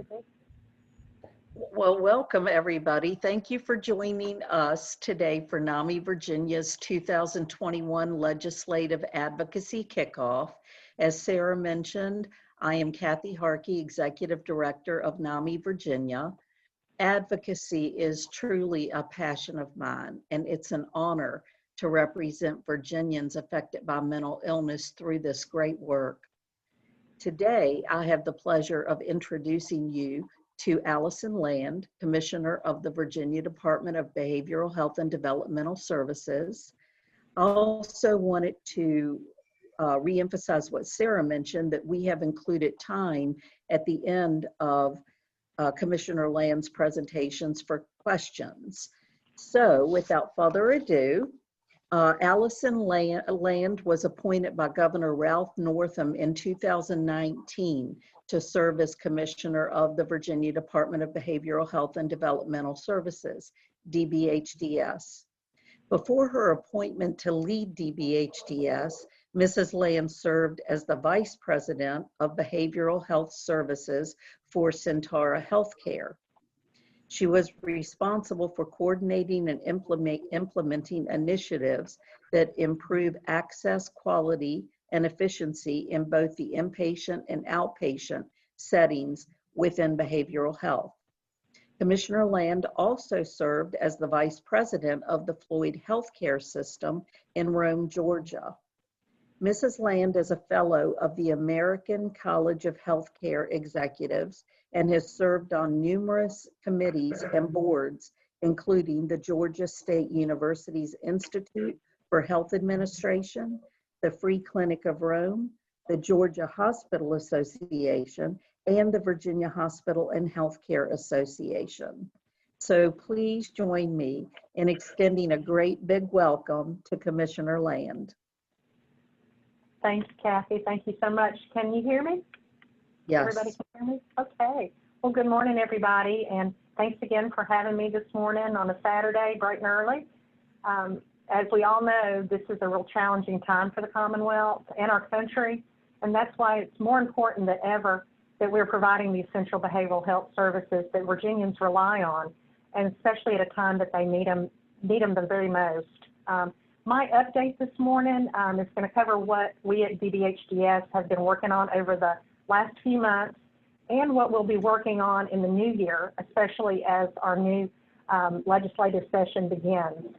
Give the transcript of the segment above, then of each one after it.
Kathy. Well, welcome everybody. Thank you for joining us today for Nami, Virginia's 2021 Legislative Advocacy Kickoff. As Sarah mentioned, I am Kathy Harkey, Executive Director of Nami, Virginia. Advocacy is truly a passion of mine, and it's an honor to represent Virginians affected by mental illness through this great work. Today, I have the pleasure of introducing you to Alison Land, Commissioner of the Virginia Department of Behavioral Health and Developmental Services. I also wanted to reemphasize what Sarah mentioned, that we have included time at the end of Commissioner Land's presentations for questions. So without further ado, Alison Land was appointed by Governor Ralph Northam in 2019 to serve as Commissioner of the Virginia Department of Behavioral Health and Developmental Services, DBHDS. Before her appointment to lead DBHDS, Mrs. Land served as the Vice President of Behavioral Health Services for Centara Healthcare. She was responsible for coordinating and implementing initiatives that improve access, quality, and efficiency in both the inpatient and outpatient settings within behavioral health. Commissioner Land also served as the Vice President of the Floyd Healthcare System in Rome, Georgia. Mrs. Land is a fellow of the American College of Healthcare Executives and has served on numerous committees and boards, including the Georgia State University's Institute for Health Administration, the Free Clinic of Rome, the Georgia Hospital Association, and the Virginia Hospital and Healthcare Association. So please join me in extending a great big welcome to Commissioner Land. Thanks, Kathy. Thank you so much. Can you hear me? Yes. Everybody can hear me? Okay. Well, good morning, everybody, and thanks again for having me this morning on a Saturday, bright and early. As we all know, this is a real challenging time for the Commonwealth and our country, and that's why it's more important than ever that we're providing the essential behavioral health services that Virginians rely on, and especially at a time that they need them the very most. My update this morning is going to cover what we at DBHDS have been working on over the last few months and what we'll be working on in the new year, especially as our new legislative session begins.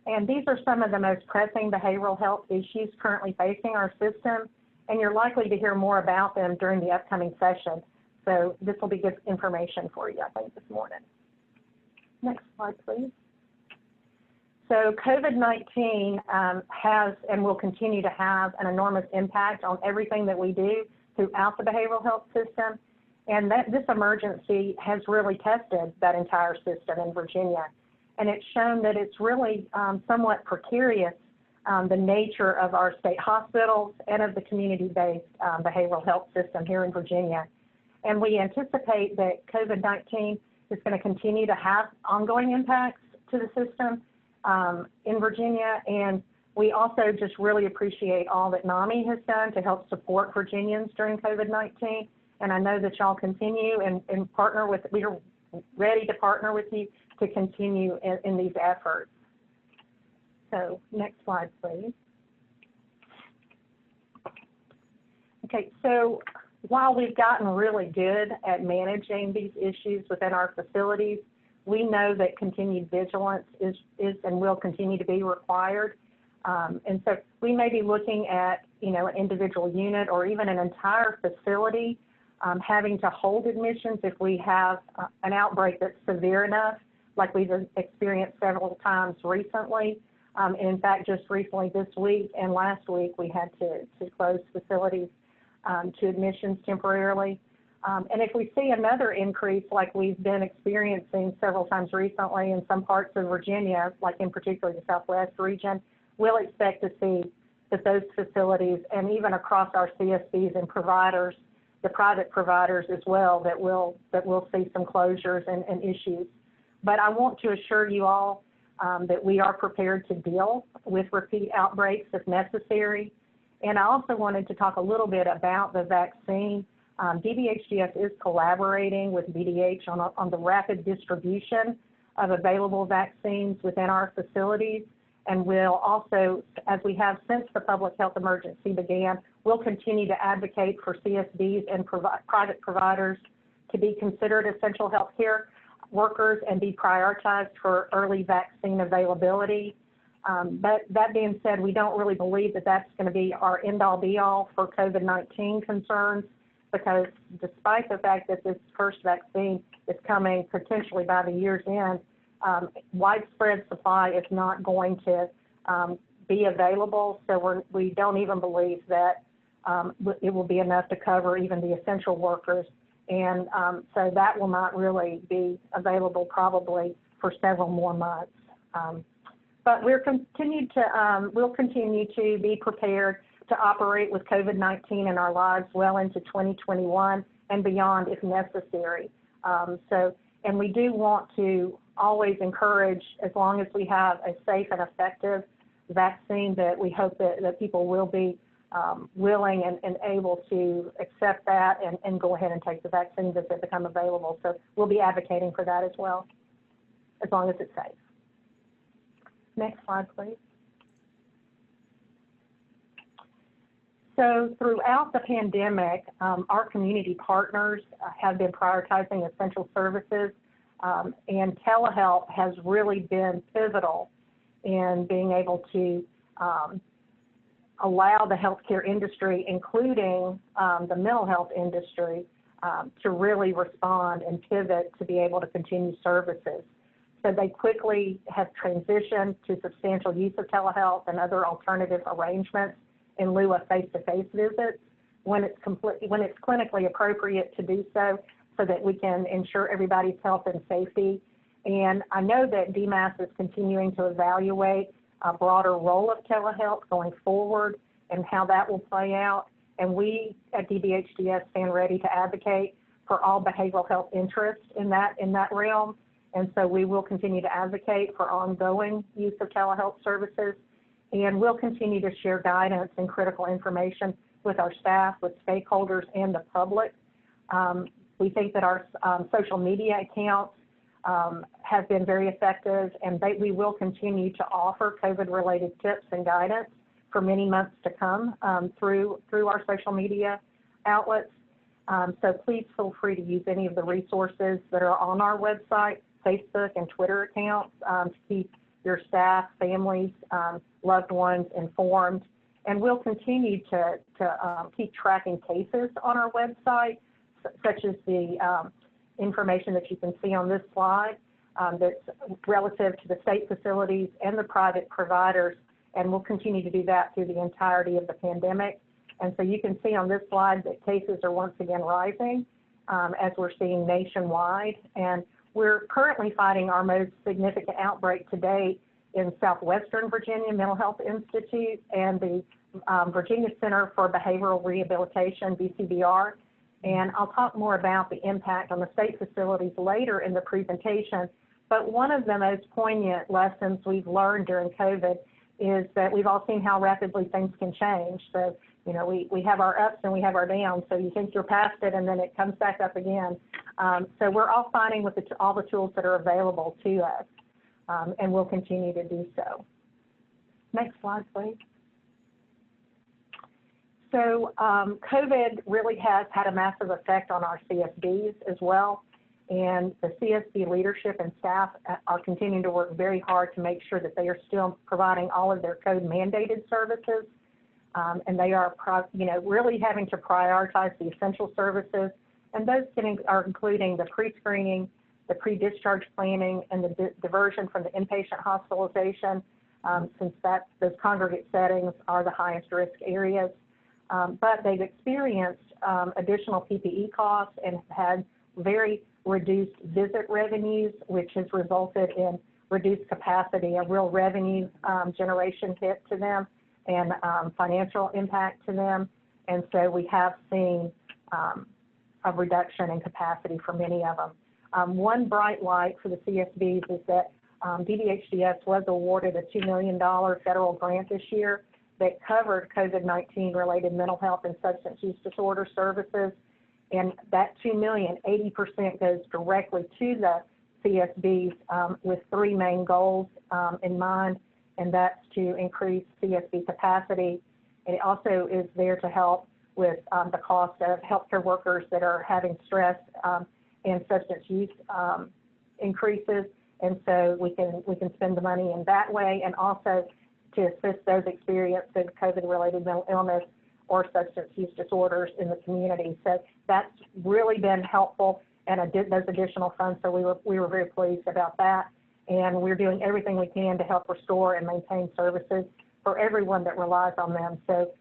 And these are some of the most pressing behavioral health issues currently facing our system, and you're likely to hear more about them during the upcoming session. So this will be good information for you, I think, this morning. Next slide, please. So COVID-19 has and will continue to have an enormous impact on everything that we do throughout the behavioral health system. And this emergency has really tested that entire system in Virginia. And it's shown that it's really somewhat precarious, the nature of our state hospitals and of the community-based behavioral health system here in Virginia. And we anticipate that COVID-19 is going to continue to have ongoing impacts to the system in Virginia, and we also just really appreciate all that Nami has done to help support Virginians during COVID-19, and I know that y'all continue and partner with, we are ready to partner with you to continue in these efforts. So next slide, please. Okay, so while we've gotten really good at managing these issues within our facilities, we know that continued vigilance is and will continue to be required. And so we may be looking at, an individual unit or even an entire facility having to hold admissions if we have an outbreak that's severe enough, like we've experienced several times recently. In fact, just recently this week and last week, we had to close facilities to admissions temporarily. And if we see another increase like we've been experiencing several times recently in some parts of Virginia, like in particular the Southwest region, we'll expect to see that those facilities and even across our CSBs and providers, the private providers as well, that we'll see some closures and issues. But I want to assure you all that we are prepared to deal with repeat outbreaks if necessary. And I also wanted to talk a little bit about the vaccine DBHDS is collaborating with BDH on the rapid distribution of available vaccines within our facilities, and will also, as we have since the public health emergency began, we'll continue to advocate for CSDs and private providers to be considered essential healthcare workers and be prioritized for early vaccine availability. But that being said, we don't really believe that that's going to be our end-all be-all for COVID-19 concerns, because despite the fact that this first vaccine is coming potentially by the year's end, widespread supply is not going to be available. So we don't even believe that it will be enough to cover even the essential workers. And so that will not really be available probably for several more months. But we'll continue to be prepared to operate with COVID-19 in our lives well into 2021 and beyond if necessary. And we do want to always encourage, as long as we have a safe and effective vaccine, that we hope that people will be willing and able to accept that and go ahead and take the vaccines as they become available. So we'll be advocating for that as well, as long as it's safe. Next slide, please. So throughout the pandemic, our community partners have been prioritizing essential services, and telehealth has really been pivotal in being able to allow the healthcare industry, including the mental health industry, to really respond and pivot to be able to continue services. So they quickly have transitioned to substantial use of telehealth and other alternative arrangements in lieu of face-to-face visits when it's clinically appropriate to do so that we can ensure everybody's health and safety. And I know that DMAS is continuing to evaluate a broader role of telehealth going forward and how that will play out. And we at DBHDS stand ready to advocate for all behavioral health interests in that realm. And so we will continue to advocate for ongoing use of telehealth services, and we'll continue to share guidance and critical information with our staff, with stakeholders, and the public. We think that our social media accounts have been very effective, and we will continue to offer COVID-related tips and guidance for many months to come through our social media outlets. So please feel free to use any of the resources that are on our website, Facebook and Twitter accounts to keep your staff, families, loved ones informed. And we'll continue to keep tracking cases on our website, such as the information that you can see on this slide that's relative to the state facilities and the private providers. And we'll continue to do that through the entirety of the pandemic. And so you can see on this slide that cases are once again rising as we're seeing nationwide. And we're currently fighting our most significant outbreak to date in Southwestern Virginia Mental Health Institute and the Virginia Center for Behavioral Rehabilitation, VCBR. And I'll talk more about the impact on the state facilities later in the presentation. But one of the most poignant lessons we've learned during COVID is that we've all seen how rapidly things can change. So, you know, we have our ups and we have our downs. So you think you're past it and then it comes back up again. So we're all fighting with all the tools that are available to us, and we'll continue to do so. Next slide, please. So COVID really has had a massive effect on our CSDs as well. And the CSD leadership and staff are continuing to work very hard to make sure that they are still providing all of their code-mandated services. And they are, really having to prioritize the essential services. And those are including the pre-screening, the pre-discharge planning, and the diversion from the inpatient hospitalization, since those congregate settings are the highest risk areas. But they've experienced additional PPE costs and had very reduced visit revenues, which has resulted in reduced capacity, a real revenue generation hit to them and financial impact to them. And so we have seen a reduction in capacity for many of them. One bright light for the CSBs is that DBHDS was awarded a $2 million federal grant this year that covered COVID-19 related mental health and substance use disorder services. And that $2 million, 80% goes directly to the CSBs with three main goals in mind, and that's to increase CSB capacity. And it also is there to help with the cost of healthcare workers that are having stress and substance use increases. And so we can spend the money in that way, and also to assist those experiencing COVID-related mental illness or substance use disorders in the community. So that's really been helpful, and those additional funds, so we were very pleased about that. And we're doing everything we can to help restore and maintain services for everyone that relies on them. So,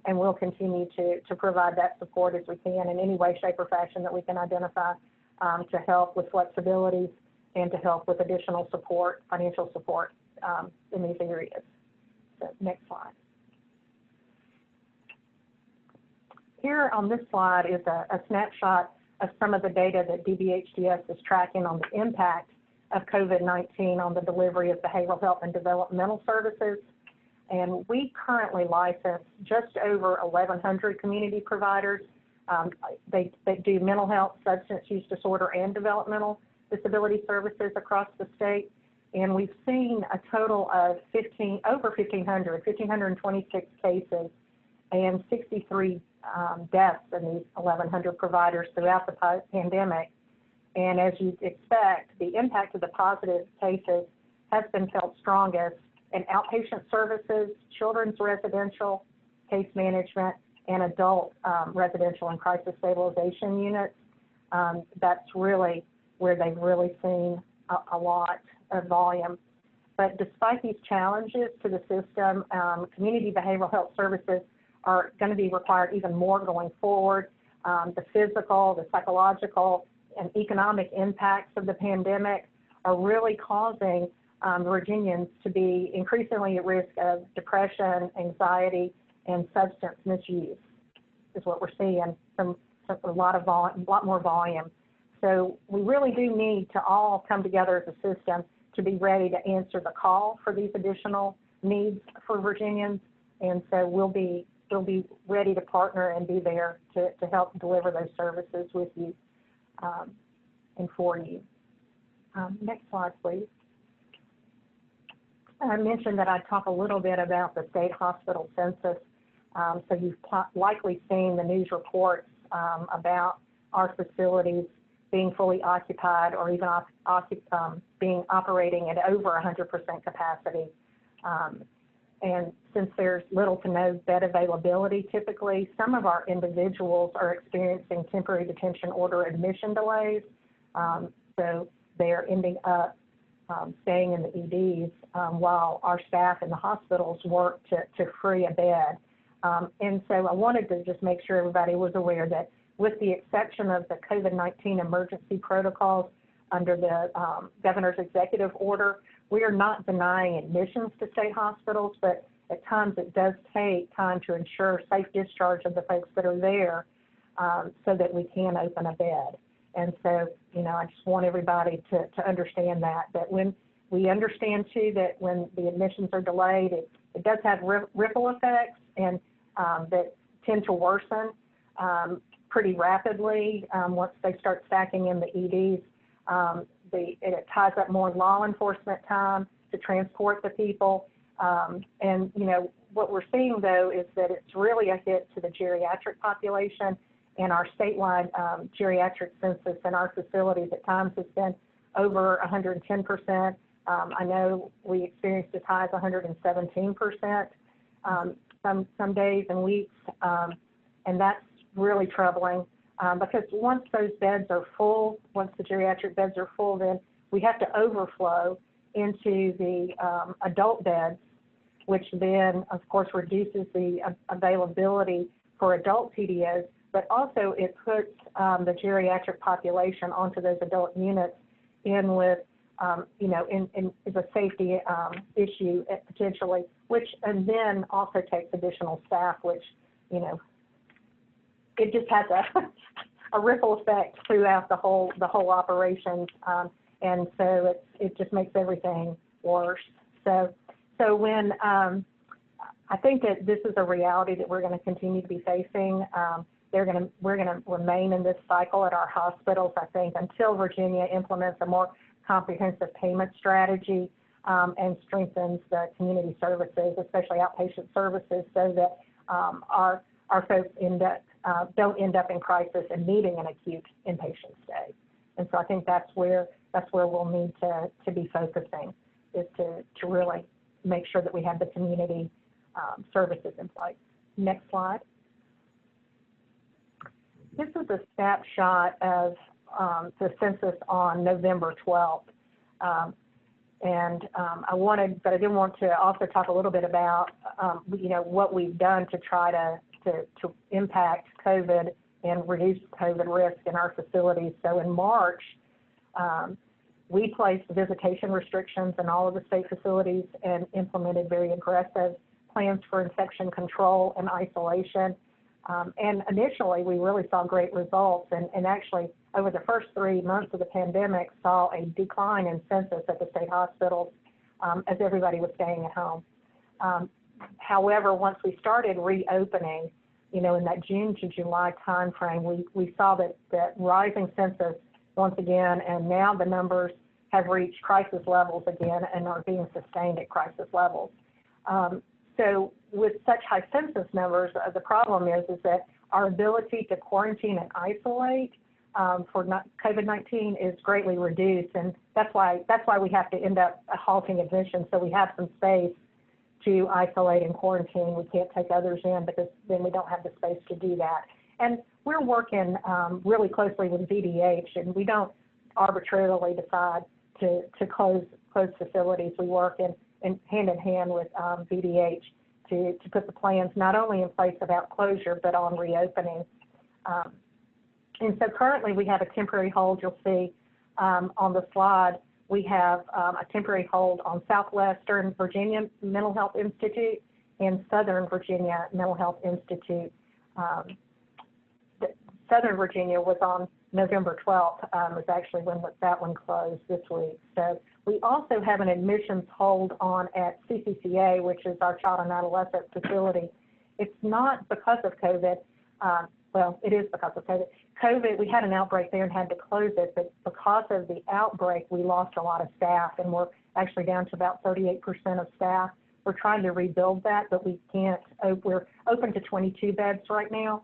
and we'll continue to provide that support as we can in any way, shape, or fashion that we can identify to help with flexibilities and to help with additional support, financial support in these areas. So next slide. Here on this slide is a snapshot of some of the data that DBHDS is tracking on the impact of COVID-19 on the delivery of behavioral health and developmental services. And we currently license just over 1,100 community providers. They do mental health, substance use disorder, and developmental disability services across the state. And we've seen a total of over 1,526 cases and 63 deaths in these 1,100 providers throughout the pandemic. And as you'd expect, the impact of the positive cases has been felt strongest in outpatient services, children's residential case management, and adult residential and crisis stabilization units. That's really where they've really seen a lot of volume. But despite these challenges to the system, community behavioral health services are going to be required even more going forward. The physical, the psychological, and economic impacts of the pandemic are really causing Virginians to be increasingly at risk of depression, anxiety, and substance misuse, is what we're seeing, a lot more volume. So we really do need to all come together as a system to be ready to answer the call for these additional needs for Virginians. And so we'll be ready to partner and be there to help deliver those services with you and for you. Next slide, please. I mentioned that I'd talk a little bit about the state hospital census. So you've likely seen the news reports about our facilities being fully occupied or even being operating at over 100% capacity. And since there's little to no bed availability typically, some of our individuals are experiencing temporary detention order admission delays. So they're ending up staying in the EDs while our staff in the hospitals work to free a bed. And so I wanted to just make sure everybody was aware that with the exception of the COVID-19 emergency protocols under the governor's executive order, we are not denying admissions to state hospitals, but at times it does take time to ensure safe discharge of the folks that are there so that we can open a bed. And so, you know, I just want everybody to understand that when we understand too that when the admissions are delayed, it does have ripple effects and that tend to worsen pretty rapidly once they start stacking in the EDs. It ties up more law enforcement time to transport the people. And, you know, what we're seeing, though, is that it's really a hit to the geriatric population, and our statewide geriatric census in our facilities at times has been over 110%. I know we experienced as high as 117% some days and weeks, and that's really troubling because once those beds are full, once the geriatric beds are full, then we have to overflow into the adult beds, which then, of course, reduces the availability for adult PDOs, but also it puts the geriatric population onto those adult units in with, you know, is a safety issue potentially, which and then also takes additional staff, which, you know, it just has a ripple effect throughout the whole operation, and so it just makes everything worse. So when I think that this is a reality that we're going to continue to be facing. we're going to remain in this cycle at our hospitals, I think, until Virginia implements a more comprehensive payment strategy and strengthens the community services, especially outpatient services, so that our folks don't end up in crisis and needing an acute inpatient stay. And so I think that's where we'll need to be focusing, is to really make sure that we have the community services in place. Next slide. This is a snapshot of the census on November 12th. But I did want to also talk a little bit about, what we've done to try to impact COVID and reduce COVID risk in our facilities. So in March, we placed visitation restrictions in all of the state facilities and implemented very aggressive plans for infection control and isolation. And initially, we really saw great results, and actually, over the first 3 months of the pandemic, saw a decline in census at the state hospitals as everybody was staying at home. However, once we started reopening, in that June to July timeframe, we saw that rising census once again, and now the numbers have reached crisis levels again and are being sustained at crisis levels. So with such high census numbers, the problem is that our ability to quarantine and isolate for COVID-19 is greatly reduced, and that's why we have to end up halting admissions, so we have some space to isolate and quarantine. We can't take others in because then we don't have the space to do that. And we're working really closely with DBH, and we don't arbitrarily decide to close facilities. We work in hand with DBH to put the plans not only in place about closure, but on reopening. And so currently we have a temporary hold. You'll see on the slide, we have a temporary hold on Southwestern Virginia Mental Health Institute and Southern Virginia Mental Health Institute. Southern Virginia was on November 12th, was actually when that one closed this week. So we also have an admissions hold on at CCCA, which is our child and adolescent facility. It's not because of COVID. Well, it is because of COVID. We had an outbreak there and had to close it, but because of the outbreak, we lost a lot of staff, and we're actually down to about 38% of staff. We're trying to rebuild that, but we can't. We're open to 22 beds right now.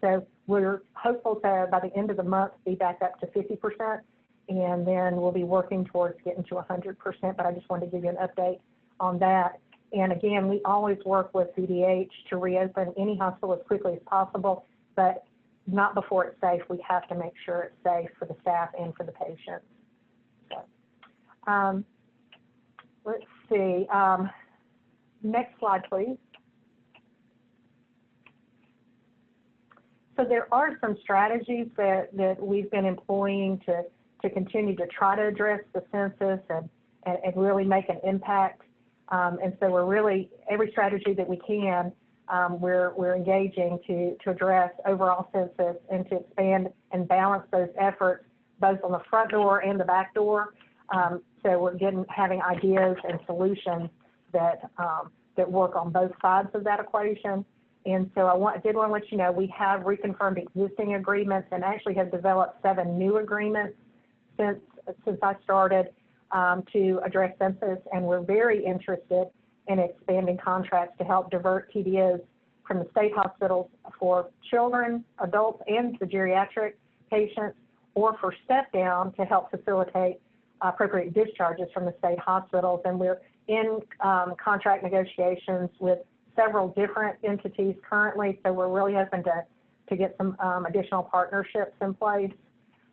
So we're hopeful to, by the end of the month, be back up to 50%, and then we'll be working towards getting to 100%, but I just wanted to give you an update on that. And again, we always work with DBH to reopen any hospital as quickly as possible, but not before it's safe. We have to make sure it's safe for the staff and for the patients. So, let's see. Next slide, please. So there are some strategies that we've been employing to continue to try to address the census and really make an impact. And so we're really, every strategy that we can, we're engaging to address overall census and to expand and balance those efforts both on the front door and the back door. So we're having ideas and solutions that work on both sides of that equation. And so I did want to let you know we have reconfirmed existing agreements and actually have developed 7 new agreements since I started to address census, and we're very interested in expanding contracts to help divert TDOs from the state hospitals for children, adults, and the geriatric patients, or for step down to help facilitate appropriate discharges from the state hospitals. And we're in contract negotiations with several different entities currently, so we're really hoping to get some additional partnerships in place.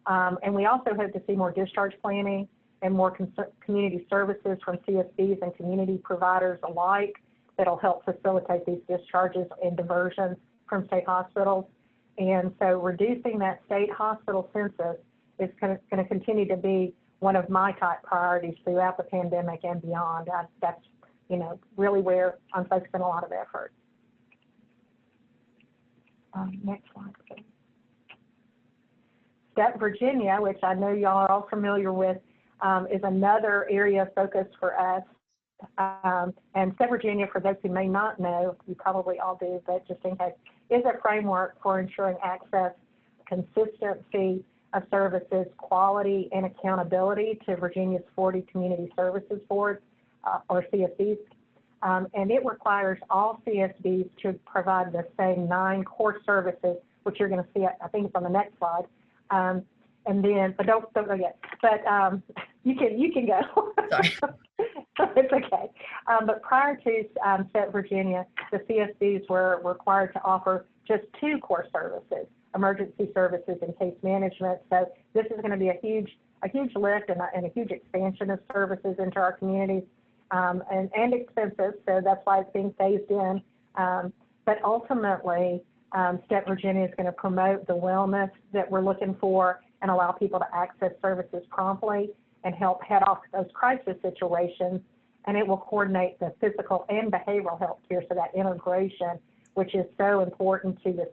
And we also hope to see more discharge planning and more community services from CSBs and community providers alike that'll help facilitate these discharges and diversions from state hospitals. And so reducing that state hospital census is going to continue to be one of my top priorities throughout the pandemic and beyond. That's really where I'm focusing a lot of effort. Next slide, please. Step Virginia, which I know y'all are all familiar with, is another area of focus for us. And Step Virginia, for those who may not know, you probably all do, but just in case, is a framework for ensuring access, consistency of services, quality, and accountability to Virginia's 40 Community Services Boards, or CSBs. And it requires all CSBs to provide the same 9 core services, which you're going to see, I think it's on the next slide. And then, but don't go yet. But you can go. Sorry. It's okay. But prior to STEP Virginia, the CSBs were required to offer just 2 core services, emergency services and case management. So this is going to be a huge lift and a huge expansion of services into our communities, and expensive. So that's why it's being phased in. But ultimately, STEP Virginia is going to promote the wellness that we're looking for and allow people to access services promptly and help head off those crisis situations. And it will coordinate the physical and behavioral health care, so that integration, which is so important to the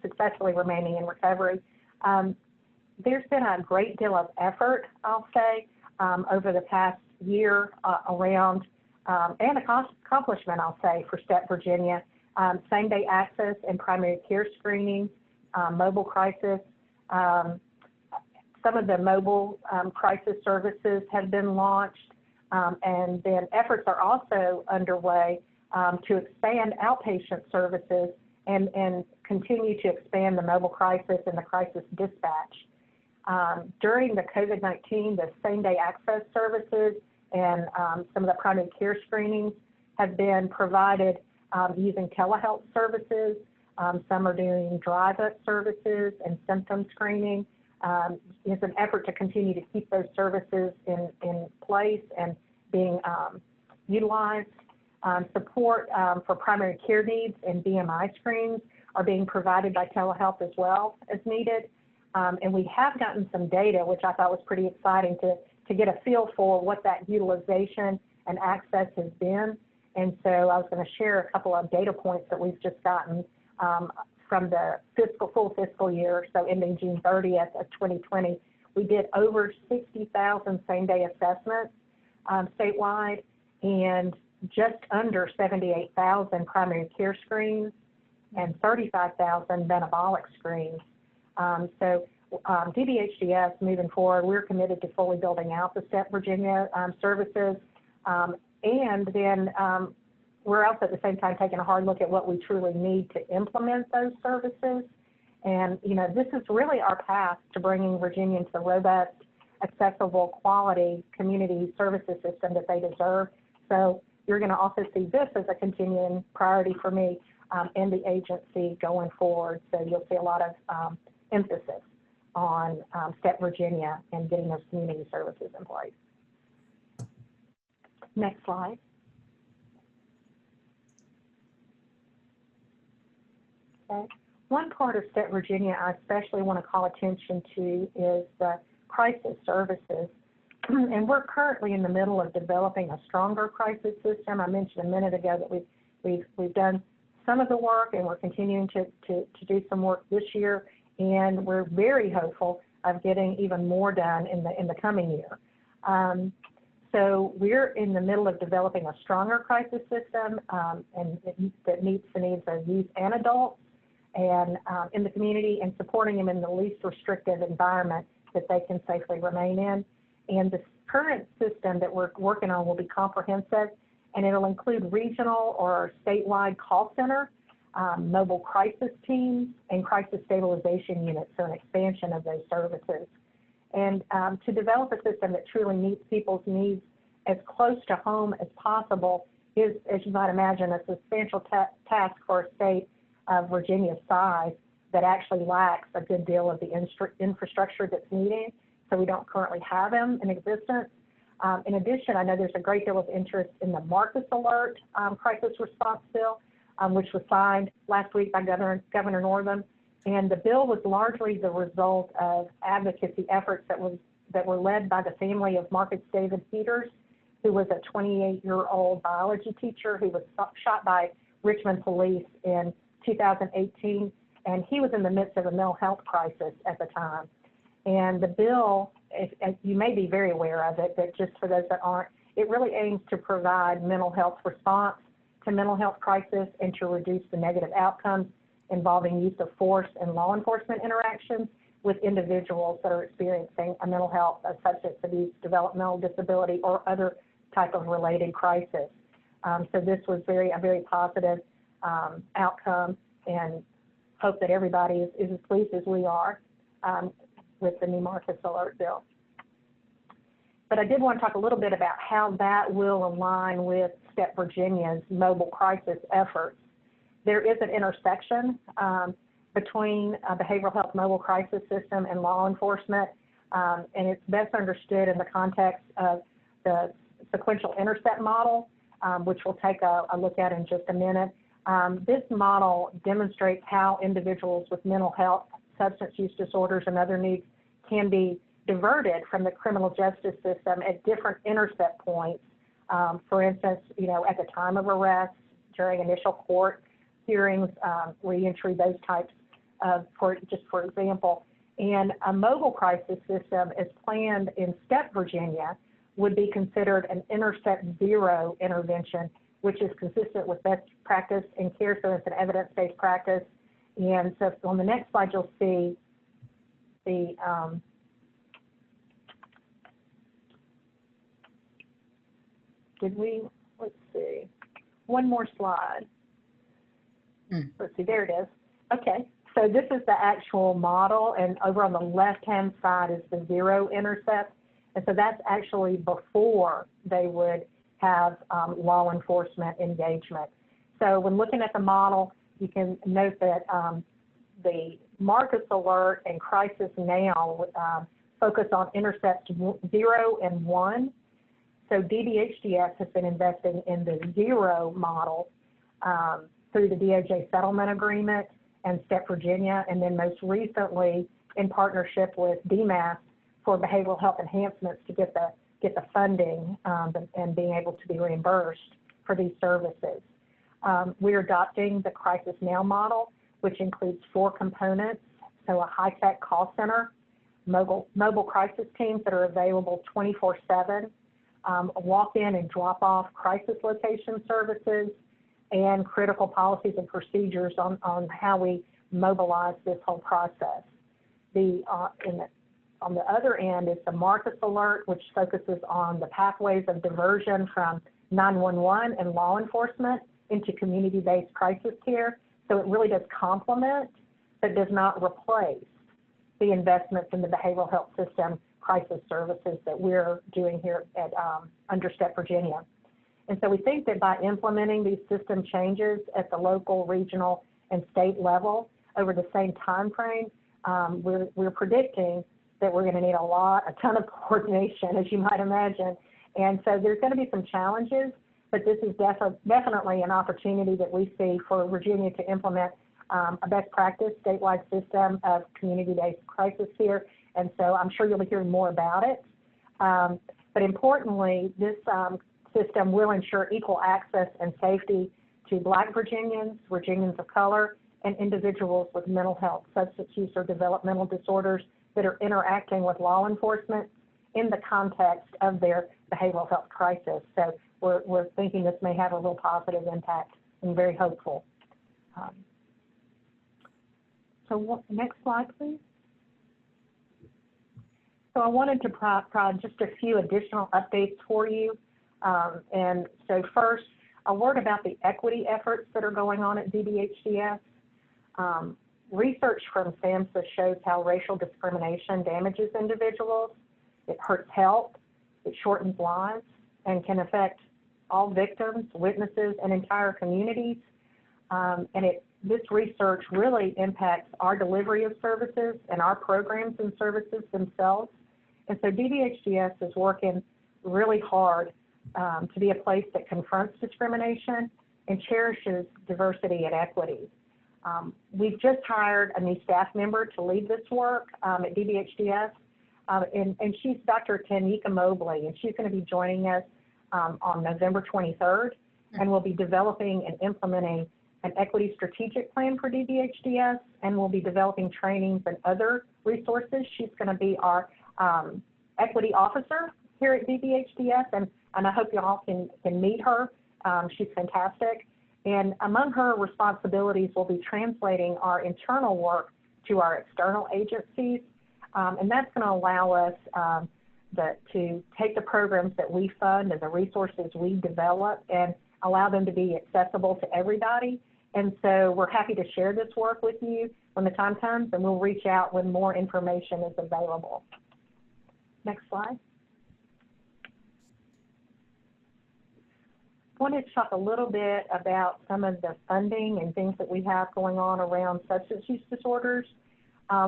successfully remaining in recovery. There's been a great deal of effort, I'll say, over the past year around, and accomplishment, I'll say, for STEP Virginia. Same-day access and primary care screening, mobile crisis. Some of the mobile crisis services have been launched, and then efforts are also underway to expand outpatient services and continue to expand the mobile crisis and the crisis dispatch. During the COVID-19, the same-day access services and some of the primary care screenings have been provided using telehealth services. Some are doing drive-up services and symptom screening. It's an effort to continue to keep those services in place and being utilized. Support for primary care needs and BMI screens are being provided by telehealth as well as needed. And we have gotten some data, which I thought was pretty exciting to get a feel for what that utilization and access has been. And so I was going to share a couple of data points that we've just gotten from the full fiscal year, so ending June 30th of 2020. We did over 60,000 same-day assessments statewide, and just under 78,000 primary care screens and 35,000 metabolic screens. So DBHDS, moving forward, we're committed to fully building out the STEP Virginia services, and then we're also at the same time taking a hard look at what we truly need to implement those services. And, you know, this is really our path to bringing Virginians the robust, accessible, quality community services system that they deserve. So you're going to also see this as a continuing priority for me and the agency going forward. So you'll see a lot of emphasis on STEP Virginia and getting those community services in place. Next slide. Okay. One part of STEP Virginia I especially want to call attention to is the crisis services. And we're currently in the middle of developing a stronger crisis system. I mentioned a minute ago that we've done some of the work, and we're continuing to do some work this year, and we're very hopeful of getting even more done in the coming year. So we're in the middle of developing a stronger crisis system and that meets the needs of youth and adults and in the community, and supporting them in the least restrictive environment that they can safely remain in. And the current system that we're working on will be comprehensive, and it'll include regional or statewide call center, mobile crisis teams, and crisis stabilization units, so an expansion of those services. And to develop a system that truly meets people's needs as close to home as possible is, as you might imagine, a substantial task for a state of Virginia's size that actually lacks a good deal of the infrastructure that's needed. So we don't currently have them in existence. In addition, I know there's a great deal of interest in the Marcus Alert crisis response bill, which was signed last week by Governor Northam. And the bill was largely the result of advocacy efforts that were led by the family of Marcus David Peters, who was a 28-year-old biology teacher who was shot by Richmond police in 2018, and he was in the midst of a mental health crisis at the time. And the bill, as you may be very aware of it, but just for those that aren't, it really aims to provide mental health response, to mental health crisis and to reduce the negative outcomes involving use of force and law enforcement interactions with individuals that are experiencing a mental health, substance abuse, developmental disability, or other type of related crisis. So this was a very positive outcome, and hope that everybody is as pleased as we are with the new Marcus Alert bill. But I did want to talk a little bit about how that will align with STEP Virginia's mobile crisis efforts. There is an intersection between a behavioral health mobile crisis system and law enforcement, and it's best understood in the context of the Sequential Intercept model, which we'll take a look at in just a minute. This model demonstrates how individuals with mental health, substance use disorders, and other needs can be diverted from the criminal justice system at different intercept points. For instance, at the time of arrest, during initial court hearings, reentry, those types of, for example. And a mobile crisis system as planned in STEP Virginia would be considered an Intercept Zero intervention, which is consistent with best practice in care, so it's an evidence-based practice. And so on the next slide, you'll see the let's see, one more slide. Let's see, there it is. Okay, so this is the actual model, and over on the left-hand side is the Zero Intercept. And so that's actually before they would have law enforcement engagement. So when looking at the model, you can note that the Marcus Alert and Crisis Now focus on Intercepts 0 and 1. So DBHDS has been investing in the Zero model through the DOJ settlement agreement and STEP Virginia, and then most recently in partnership with DMAS for behavioral health enhancements to get the funding and being able to be reimbursed for these services. We're adopting the Crisis Now model, which includes 4 components. So a high-tech call center, mobile crisis teams that are available 24/7, walk-in and drop-off crisis location services, and critical policies and procedures on how we mobilize this whole process. On the other end is the Marcus Alert, which focuses on the pathways of diversion from 911 and law enforcement into community-based crisis care. So it really does complement, but does not replace the investments in the behavioral health system crisis services that we're doing here at under STEP Virginia. And so we think that by implementing these system changes at the local, regional, and state level over the same time frame, we're predicting that we're going to need a ton of coordination, as you might imagine. And so there's going to be some challenges, but this is definitely an opportunity that we see for Virginia to implement a best practice statewide system of community-based crisis care. And so I'm sure you'll be hearing more about it. But importantly, this system will ensure equal access and safety to Black Virginians, Virginians of color, and individuals with mental health, substance use, or developmental disorders that are interacting with law enforcement in the context of their behavioral health crisis. So we're thinking this may have a real positive impact, and very hopeful. Next slide, please. So I wanted to provide just a few additional updates for you. And so first, a word about the equity efforts that are going on at DBHDS. Research from SAMHSA shows how racial discrimination damages individuals. It hurts health, it shortens lives, and can affect all victims, witnesses, and entire communities. This research really impacts our delivery of services and our programs and services themselves. And so DBHDS is working really hard to be a place that confronts discrimination and cherishes diversity and equity. We've just hired a new staff member to lead this work at DBHDS, and she's Dr. Tanika Mobley, and she's going to be joining us on November 23rd, and we'll be developing and implementing an equity strategic plan for DBHDS, and we'll be developing trainings and other resources. She's going to be our equity officer here at DBHDS, and I hope you all can meet her. She's fantastic. And among her responsibilities will be translating our internal work to our external agencies. And that's going to allow us to take the programs that we fund and the resources we develop and allow them to be accessible to everybody. And so we're happy to share this work with you when the time comes, and we'll reach out when more information is available. Next slide. I wanted to talk a little bit about some of the funding and things that we have going on around substance use disorders.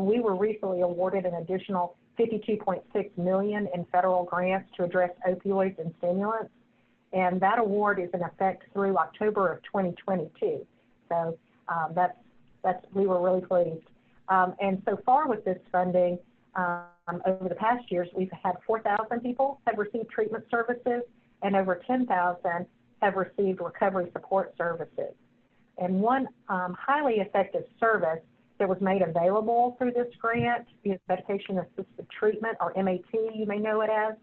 We were recently awarded an additional $52.6 million in federal grants to address opioids and stimulants, and that award is in effect through October of 2022. So we were really pleased. And so far with this funding, over the past years, we've had 4,000 people have received treatment services, and over 10,000 have received recovery support services. And one highly effective service that was made available through this grant is medication-assisted treatment, or MAT, you may know it as.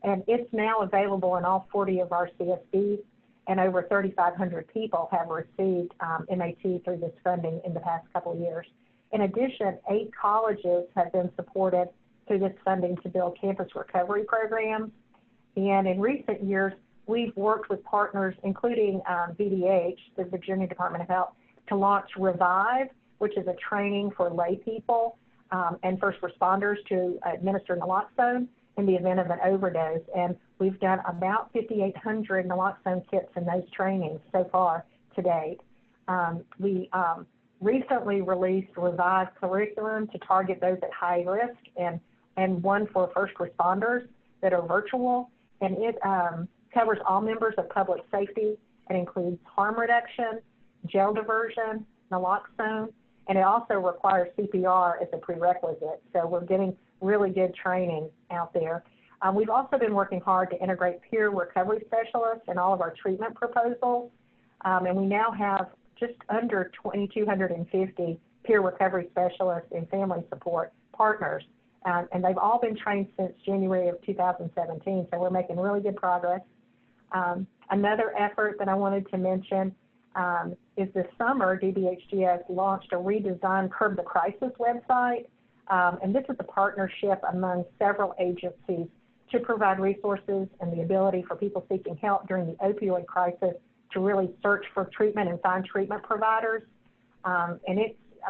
And it's now available in all 40 of our CSDs, and over 3,500 people have received MAT through this funding in the past couple of years. In addition, 8 colleges have been supported through this funding to build campus recovery programs. And in recent years, we've worked with partners, including VDH, the Virginia Department of Health, to launch Revive, which is a training for lay people and first responders to administer naloxone in the event of an overdose. And we've done about 5,800 naloxone kits in those trainings so far to date. We recently released Revive curriculum to target those at high risk, and one for first responders that are virtual. And it covers all members of public safety and includes harm reduction, jail diversion, naloxone, and it also requires CPR as a prerequisite. So we're getting really good training out there. We've also been working hard to integrate peer recovery specialists in all of our treatment proposals, and we now have just under 2,250 peer recovery specialists and family support partners, and they've all been trained since January of 2017, so we're making really good progress. Another effort that I wanted to mention is this summer, DBHDS launched a redesigned Curb the Crisis website, and this is a partnership among several agencies to provide resources and the ability for people seeking help during the opioid crisis to really search for treatment and find treatment providers. And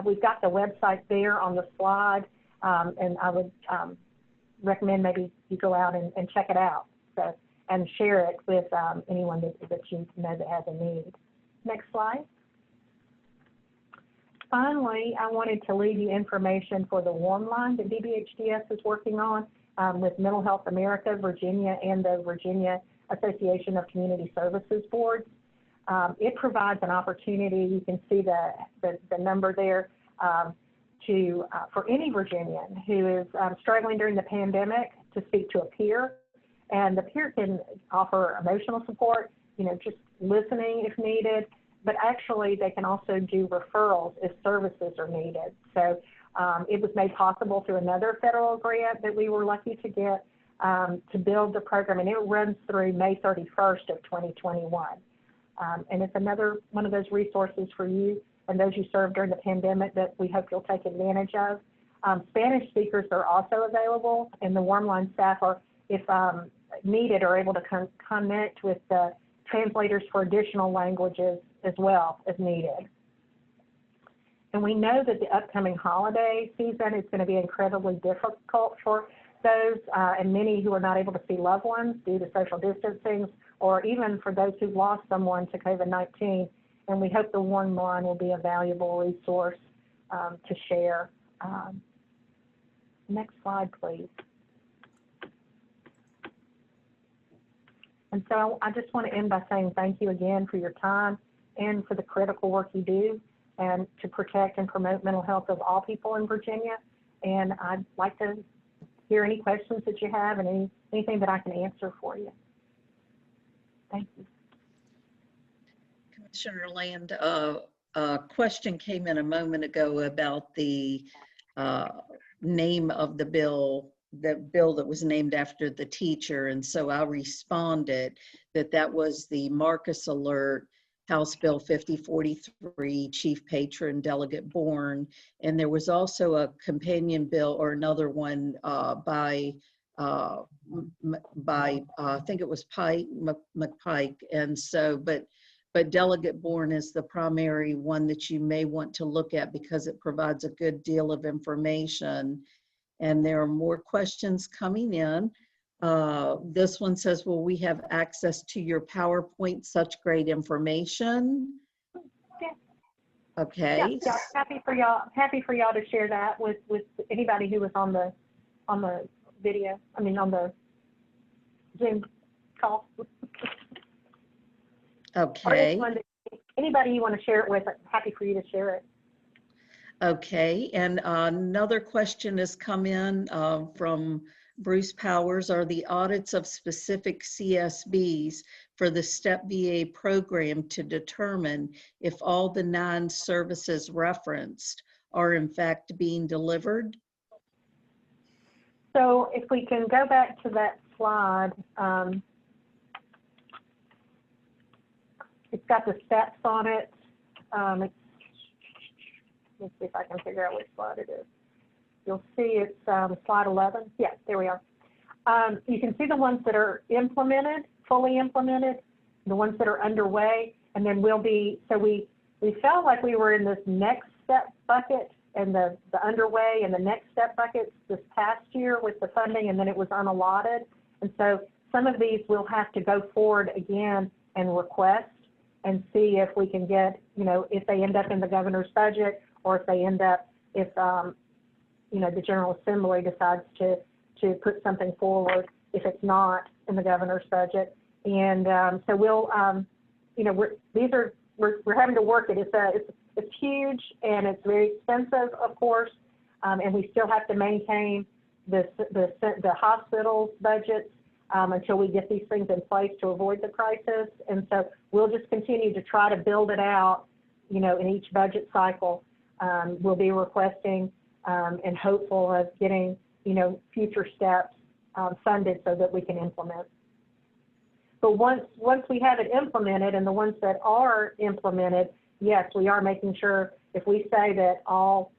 we've got the website there on the slide, and I would recommend maybe you go out and check it out and share it with anyone that you know that has a need. Next slide. Finally, I wanted to leave you information for the warm line that DBHDS is working on with Mental Health America, Virginia, and the Virginia Association of Community Services Boards. It provides an opportunity, you can see the number there, for any Virginian who is struggling during the pandemic to speak to a peer. And the peer can offer emotional support, just listening if needed, but actually they can also do referrals if services are needed. So it was made possible through another federal grant that we were lucky to get to build the program, and it runs through May 31st of 2021. And it's another one of those resources for you and those you served during the pandemic that we hope you'll take advantage of. Spanish speakers are also available, and the warm line staff are, if needed, are able to connect with the translators for additional languages as well as needed. And we know that the upcoming holiday season is going to be incredibly difficult for those and many who are not able to see loved ones due to social distancing, or even for those who've lost someone to COVID-19. And we hope the warm line will be a valuable resource to share. Next slide, please. And so I just want to end by saying thank you again for your time and for the critical work you do and to protect and promote mental health of all people in Virginia. And I'd like to hear any questions that you have and anything that I can answer for you. Thank you. Commissioner Land, a question came in a moment ago about the name of the bill that was named after the teacher, and so I responded that was the Marcus Alert House Bill 5043, Chief Patron Delegate Bourne, and there was also a companion bill or another one by I think it was McPike, and so but Delegate Bourne is the primary one that you may want to look at because it provides a good deal of information. And there are more questions coming in. This one says, will we have access to your PowerPoint? Such great information. Yeah. Okay. Yeah, happy for y'all to share that with anybody who was on the video. I mean, on the Zoom call. Okay. Anybody you want to share it with, I'm happy for you to share it. Okay, and another question has come in from Bruce Powers. Are the audits of specific CSBs for the STEP VA program to determine if all the 9 services referenced are in fact being delivered? So if we can go back to that slide, it's got the steps on it. Let's see if I can figure out which slide it is. You'll see it's slide 11. Yeah, there we are. You can see the ones that are implemented, fully implemented, the ones that are underway, and then we'll be, so we felt like we were in this next step bucket and the underway and the next step buckets this past year with the funding, and then it was unallotted. And so some of these we'll have to go forward again and request and see if we can get, you know, if they end up in the governor's budget, or if they end up, if you know, the General Assembly decides to put something forward if it's not in the governor's budget. And so we'll, you know, we're having to work it. It's huge and it's very expensive, of course, and we still have to maintain the hospital's budgets until we get these things in place to avoid the crisis. And so we'll just continue to try to build it out, you know, in each budget cycle. We'll be requesting and hopeful of getting, you know, future steps funded so that we can implement. But once we have it implemented, and the ones that are implemented, yes, we are making sure if we say that all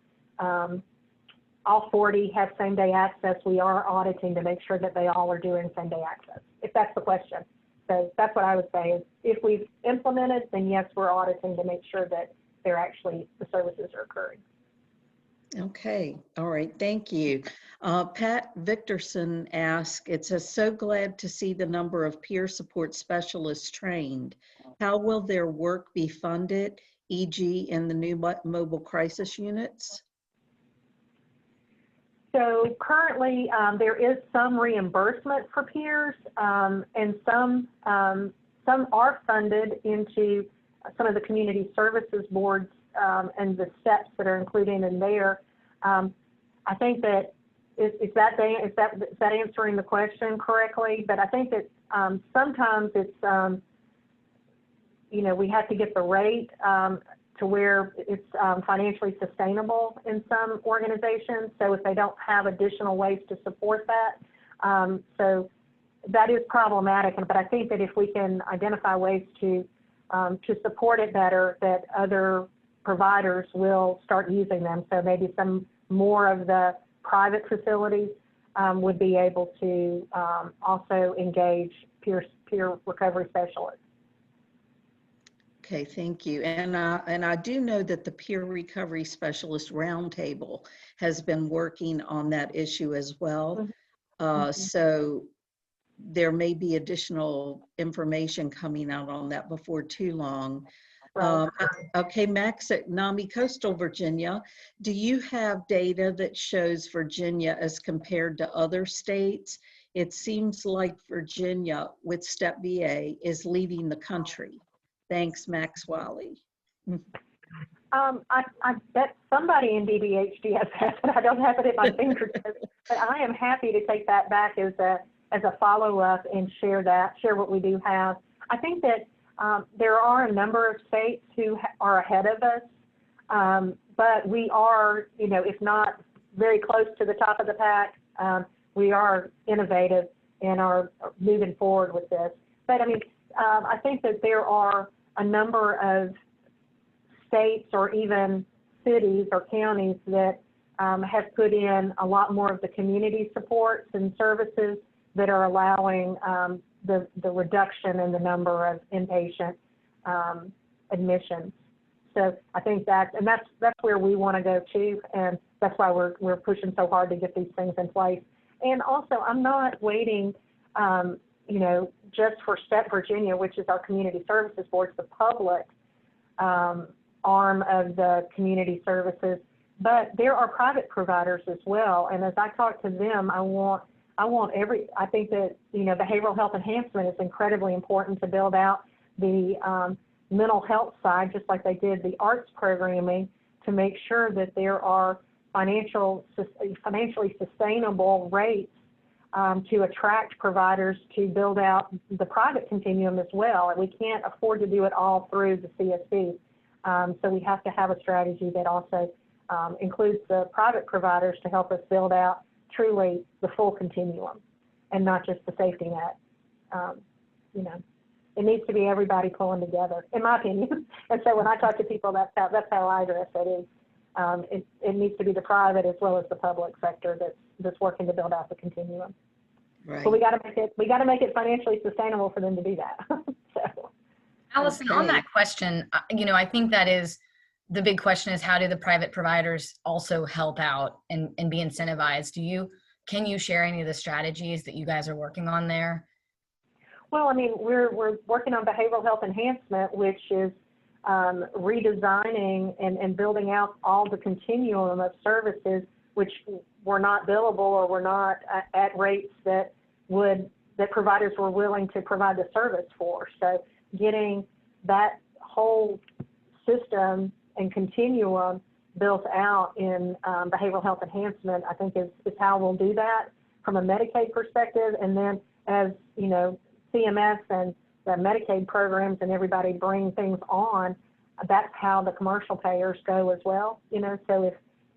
40 have same-day access, we are auditing to make sure that they all are doing same-day access, if that's the question. So that's what I would say is if we've implemented, then yes, we're auditing to make sure that they're actually, the services are occurring. Okay, all right, thank you. Pat Victorson asked, it says, so glad to see the number of peer support specialists trained. How will their work be funded, e.g. in the new mobile crisis units? So currently there is some reimbursement for peers and some are funded into some of the community services boards and the steps that are included in there. I think that is that answering the question correctly? But I think that sometimes it's you know, we have to get the rate to where it's financially sustainable in some organizations. So if they don't have additional ways to support that, so that is problematic. But I think that if we can identify ways to support it better, that other providers will start using them. So maybe some more of the private facilities would be able to also engage peer recovery specialists. Okay, thank you. And I do know that the Peer Recovery Specialist Roundtable has been working on that issue as well. So there may be additional information coming out on that before too long. Right. Okay, Max at Nami, Coastal Virginia, do you have data that shows Virginia as compared to other states? It seems like Virginia with STEP VA is leading the country. Thanks, Max Wiley. I bet somebody in DBHDS has it. I don't have it at my fingertips, but I am happy to take that back as a follow-up and share what we do have. I think that there are a number of states who are ahead of us, but we are, you know, if not very close to the top of the pack, we are innovative and are moving forward with this. But I mean, I think that there are a number of states or even cities or counties that have put in a lot more of the community supports and services that are allowing the reduction in the number of inpatient admissions. So I think that's where we want to go to, and that's why we're pushing so hard to get these things in place. And also, I'm not waiting, just for STEP Virginia, which is our community services board, the public arm of the community services, but there are private providers as well. And as I talk to them, I think that, behavioral health enhancement is incredibly important to build out the mental health side, just like they did the arts programming, to make sure that there are financially sustainable rates to attract providers to build out the private continuum as well. And we can't afford to do it all through the CSC. So we have to have a strategy that also includes the private providers to help us build out truly the full continuum and not just the safety net. It needs to be everybody pulling together, in my opinion. And so when I talk to people, that's how I address it. It needs to be the private as well as the public sector that's working to build out the continuum. Right. But we got to make it financially sustainable for them to do that. So, Alison, okay. on that question, I think that is the big question: is how do the private providers also help out and be incentivized? Can you share any of the strategies that you guys are working on there? Well, I mean, we're working on behavioral health enhancement, which is redesigning and building out all the continuum of services which were not billable or were not at rates that providers were willing to provide the service for. So getting that whole system and continuum built out in behavioral health enhancement, I think is how we'll do that from a Medicaid perspective. And then as, CMS and the Medicaid programs and everybody bring things on, that's how the commercial payers go as well. So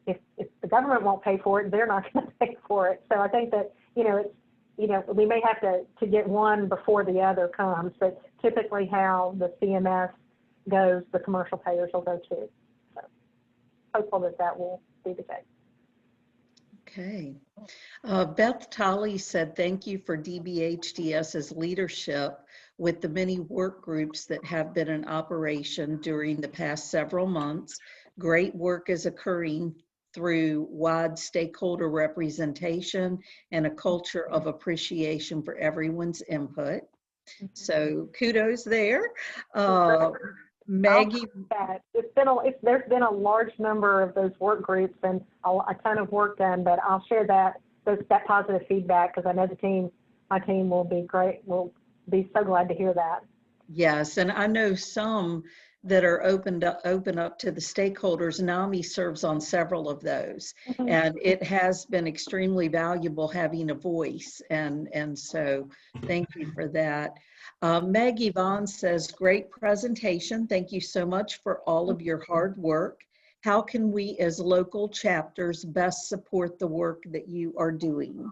if the government won't pay for it, they're not going to pay for it. So I think that, we may have to get one before the other comes, but typically how the CMS goes, the commercial payers will go too. So hopeful that will be the case. Okay. Beth Tolley said, thank you for DBHDS's leadership with the many work groups that have been in operation during the past several months. Great work is occurring through wide stakeholder representation and a culture of appreciation for everyone's input. So kudos there. Maggie, there's been a large number of those work groups and a ton of work done, but I'll share that positive feedback because I know my team will be great. We'll be so glad to hear that. Yes, and I know some that are open up to the stakeholders. Nami serves on several of those, and it has been extremely valuable having a voice, and so thank you for that. Maggie Vaughn says, great presentation. Thank you so much for all of your hard work. How can we as local chapters best support the work that you are doing?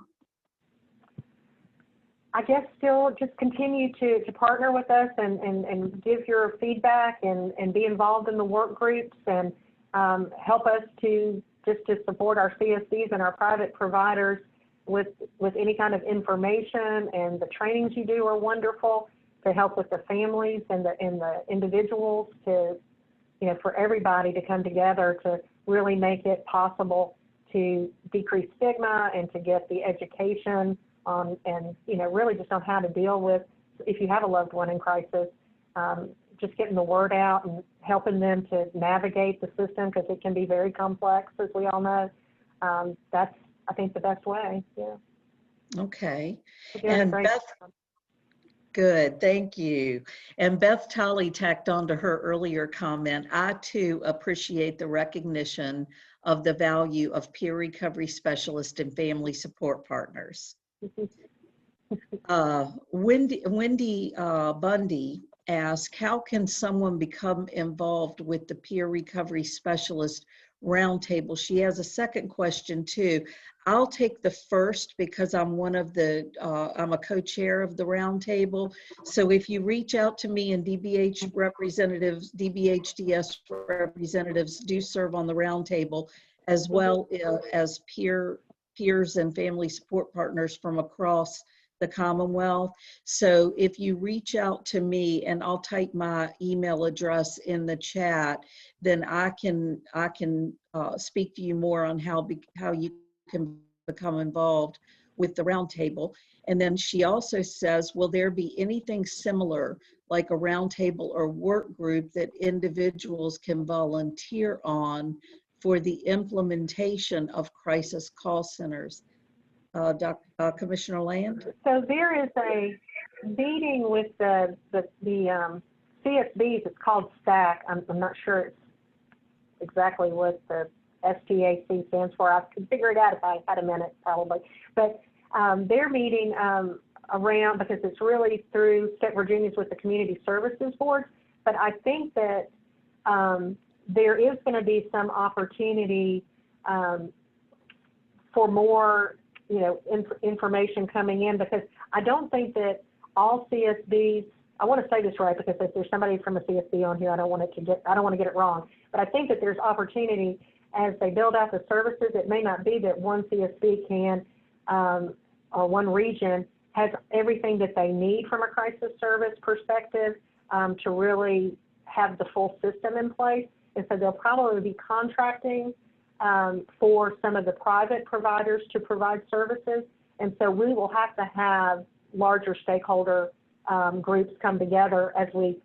I guess still just continue to partner with us and give your feedback and be involved in the work groups and help us to support our CSCs and our private providers with any kind of information, and the trainings you do are wonderful to help with the families and the individuals to, for everybody to come together to really make it possible to decrease stigma and to get the education on, and, really just on how to deal with, if you have a loved one in crisis, just getting the word out and helping them to navigate the system because it can be very complex, as we all know. That's, I think, the best way. Yeah. Okay. And Beth, good, thank you. And Beth Tolley tacked on to her earlier comment, I too appreciate the recognition of the value of peer recovery specialists and family support partners. Wendy Bundy asked, how can someone become involved with the peer recovery specialist roundtable. She has a second question too. I'll take the first because I'm one of the, I'm a co-chair of the roundtable. So if you reach out to me, and DBH representatives, DBHDS representatives do serve on the roundtable, as well as peers and family support partners from across the Commonwealth. So if you reach out to me, and I'll type my email address in the chat, then I can speak to you more on how you can become involved with the roundtable. And then she also says, will there be anything similar, like a roundtable or work group that individuals can volunteer on for the implementation of crisis call centers? Commissioner Land? So there is a meeting with the CSBs. It's called STAC. I'm not sure it's exactly what the STAC stands for. I could figure it out if I had a minute, probably. But they're meeting around, because it's really through State Virginia's with the Community Services Board. But I think that there is going to be some opportunity for more, information coming in, because I don't think that all CSBs, I want to say this right, because if there's somebody from a CSB on here, I don't want to get it wrong. But I think that there's opportunity as they build out the services. It may not be that one CSB can, or one region has everything that they need from a crisis service perspective to really have the full system in place. And so they'll probably be contracting for some of the private providers to provide services. And so we will have to have larger stakeholder groups come together as we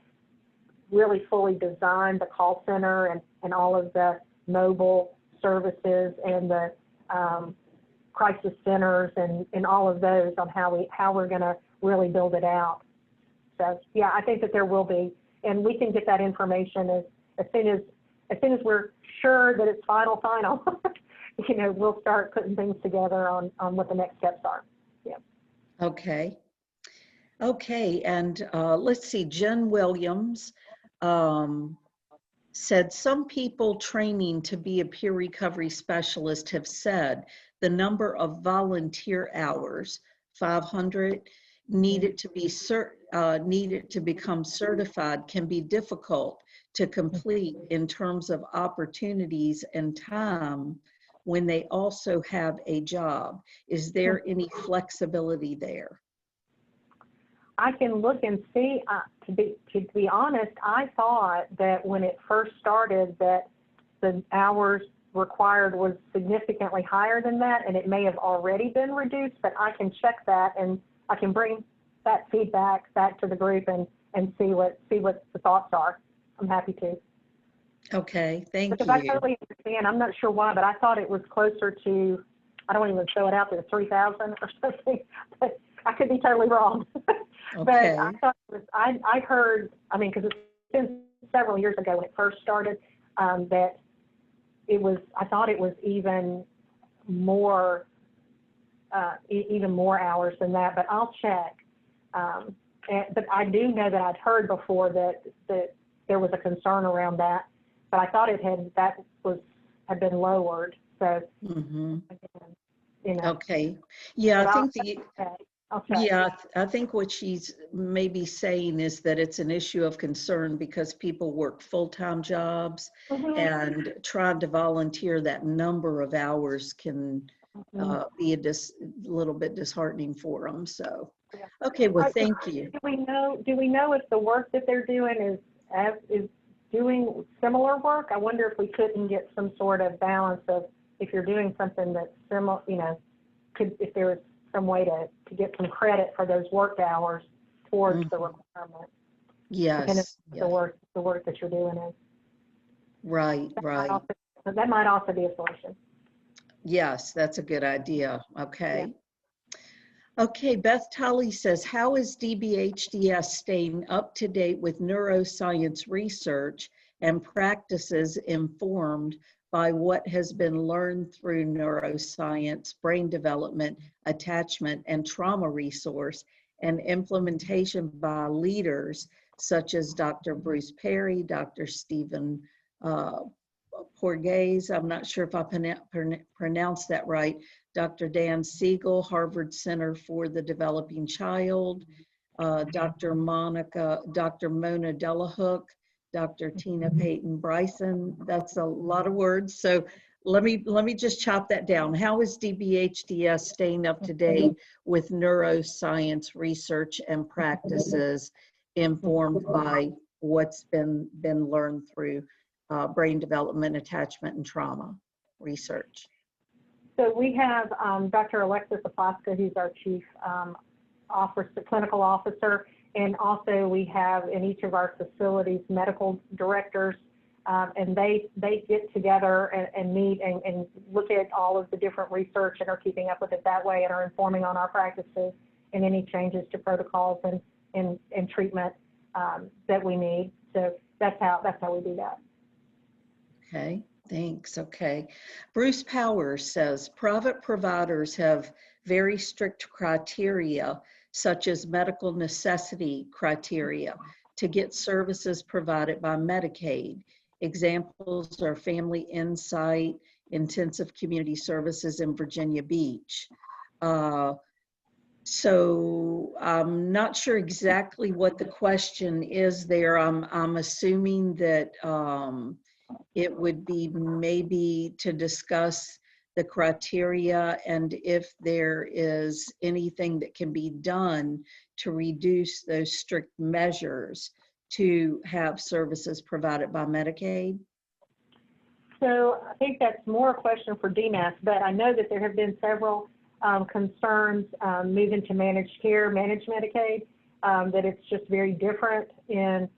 really fully design the call center and all of the mobile services and the crisis centers and all of those on how we're going to really build it out. So yeah, I think that there will be, and we can get that information as soon as we're sure that it's final. We'll start putting things together on what the next steps are. Yeah. Okay. And let's see, Jen Williams said, some people training to be a peer recovery specialist have said the number of volunteer hours, 500, needed to become certified can be difficult to complete in terms of opportunities and time when they also have a job. Is there any flexibility there? I can look and see. To be honest, I thought that when it first started that the hours required was significantly higher than that, and it may have already been reduced, but I can check that, and I can bring that feedback back to the group and see what the thoughts are. I'm happy to. Okay, thank you. Because I totally understand. I'm not sure why, but I thought it was closer to, I don't even throw it out there, 3,000 or something, but I could be totally wrong. Okay. But I thought it was, I heard, because it's been several years ago when it first started, that it was, I thought it was even more hours than that, but I'll check. But I do know that I'd heard before that there was a concern around that, but I thought had been lowered. So, again, Okay. Yeah, but I think I'll check. Yeah, I think what she's maybe saying is that it's an issue of concern because people work full-time jobs, and trying to volunteer that number of hours can be a little bit disheartening for them. So, okay, well, thank you. Do we know if the work that they're doing is doing similar work? I wonder if we couldn't get some sort of balance of, if you're doing something that's similar, if there was some way to get some credit for those work hours towards the requirement. Yes. The work that you're doing is. Right. That might also be a solution. Yes, that's a good idea. Okay. Yeah. Okay, Beth Tully says, how is DBHDS staying up to date with neuroscience research and practices informed by what has been learned through neuroscience, brain development, attachment, and trauma resource, and implementation by leaders such as Dr. Bruce Perry, Dr. Stephen Porges, I'm not sure if I pronounced that right, Dr. Dan Siegel, Harvard Center for the Developing Child, Dr. Mona Delahook, Dr. Tina Payton Bryson. That's a lot of words. So let me just chop that down. How is DBHDS staying up to date with neuroscience research and practices informed by what's been learned through brain development, attachment, and trauma research? So we have Dr. Alexis Aposka, who's our chief clinical officer, and also we have in each of our facilities medical directors, and they get together and meet and look at all of the different research and are keeping up with it that way and are informing on our practices and any changes to protocols and treatment that we need. So that's how we do that. Okay, thanks. Okay. Bruce Powers says private providers have very strict criteria, such as medical necessity criteria, to get services provided by Medicaid. Examples are Family Insight, Intensive Community Services in Virginia Beach. So I'm not sure exactly what the question is there. I'm assuming that it would be maybe to discuss the criteria and if there is anything that can be done to reduce those strict measures to have services provided by Medicaid. So I think that's more a question for DMAS, but I know that there have been several concerns moving to managed care, managed Medicaid, that it's just very different in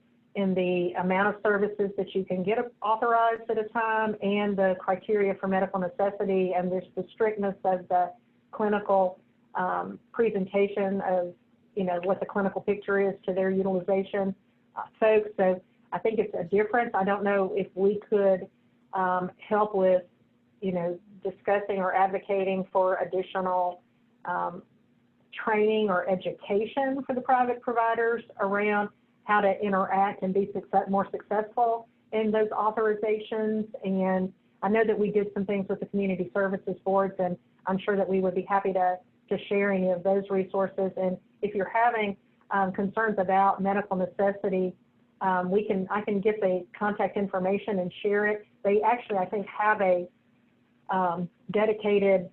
the amount of services that you can get authorized at a time and the criteria for medical necessity, and there's the strictness of the clinical presentation of, what the clinical picture is to their utilization folks. So I think it's a difference. I don't know if we could help with, discussing or advocating for additional training or education for the private providers around how to interact and be more successful in those authorizations. And I know that we did some things with the community services boards, and I'm sure that we would be happy to share any of those resources. And if you're having concerns about medical necessity, I can get the contact information and share it. They actually, I think, have a dedicated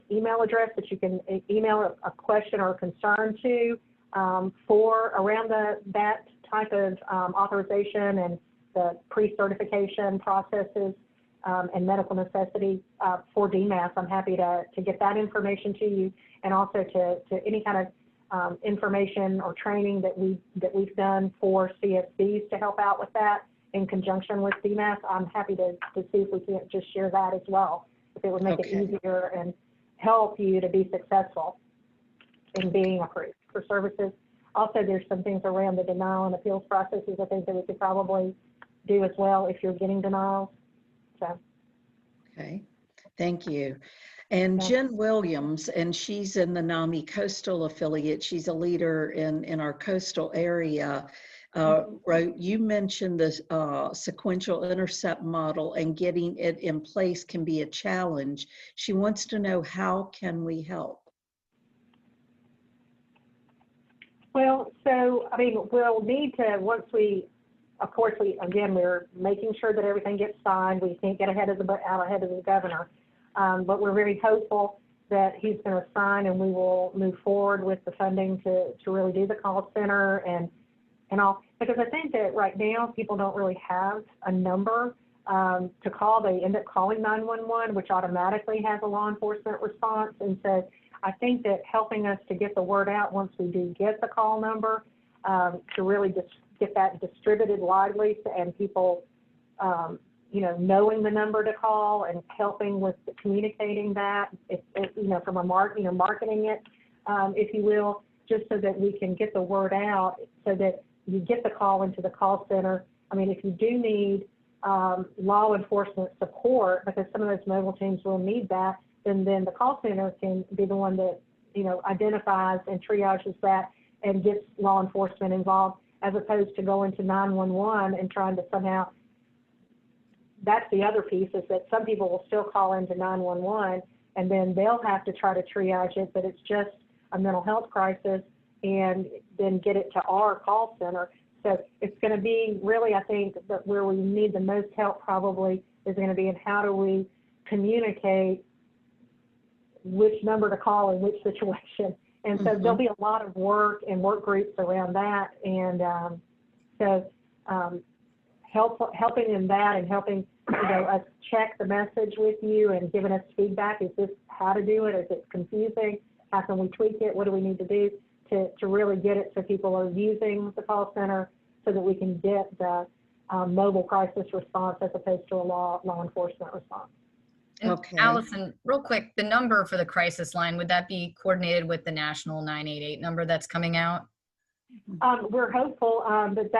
email address that you can email a question or a concern to for around that type of authorization and the pre-certification processes and medical necessity for DMAS. I'm happy to get that information to you, and also to any kind of information or training that we've done for CSBs to help out with that in conjunction with DMAS. I'm happy to see if we can't just share that as well, if it would make it easier and help you to be successful in being approved for services. Also, there's some things around the denial and appeals processes I think that we could probably do as well if you're getting denials. So. Okay, thank you. And Jen Williams, and she's in the Nami Coastal affiliate. She's a leader in our coastal area. Wrote, you mentioned the sequential intercept model, and getting it in place can be a challenge. She wants to know, how can we help? Well, so, we'll need to, once of course, we're making sure that everything gets signed. We can't get out ahead of the governor. But we're very hopeful that he's going to sign, and we will move forward with the funding to really do the call center and all. Because I think that right now people don't really have a number to call. They end up calling 911, which automatically has a law enforcement response. And so I think that helping us to get the word out once we do get the call number, to really just get that distributed widely, and people knowing the number to call and helping with communicating that, from a marketing it, if you will, just so that we can get the word out so that you get the call into the call center. If you do need law enforcement support, because some of those mobile teams will need that, then the call center can be the one that, identifies and triages that and gets law enforcement involved, as opposed to going to 911 and trying to somehow that's the other piece, is that some people will still call into 911 and then they'll have to try to triage it, but it's just a mental health crisis, and then get it to our call center. So it's going to be really, I think, that where we need the most help probably is going to be in how do we communicate which number to call in which situation. And so there'll be a lot of work and work groups around that. And helping in that, and helping, us check the message with you and giving us feedback. Is this how to do it? Is it confusing? How can we tweak it? What do we need to do to really get it so people are using the call center, so that we can get the mobile crisis response as opposed to a law enforcement response. And Okay. Alison, real quick, the number for the crisis line, would that be coordinated with the national 988 number that's coming out? We're hopeful, but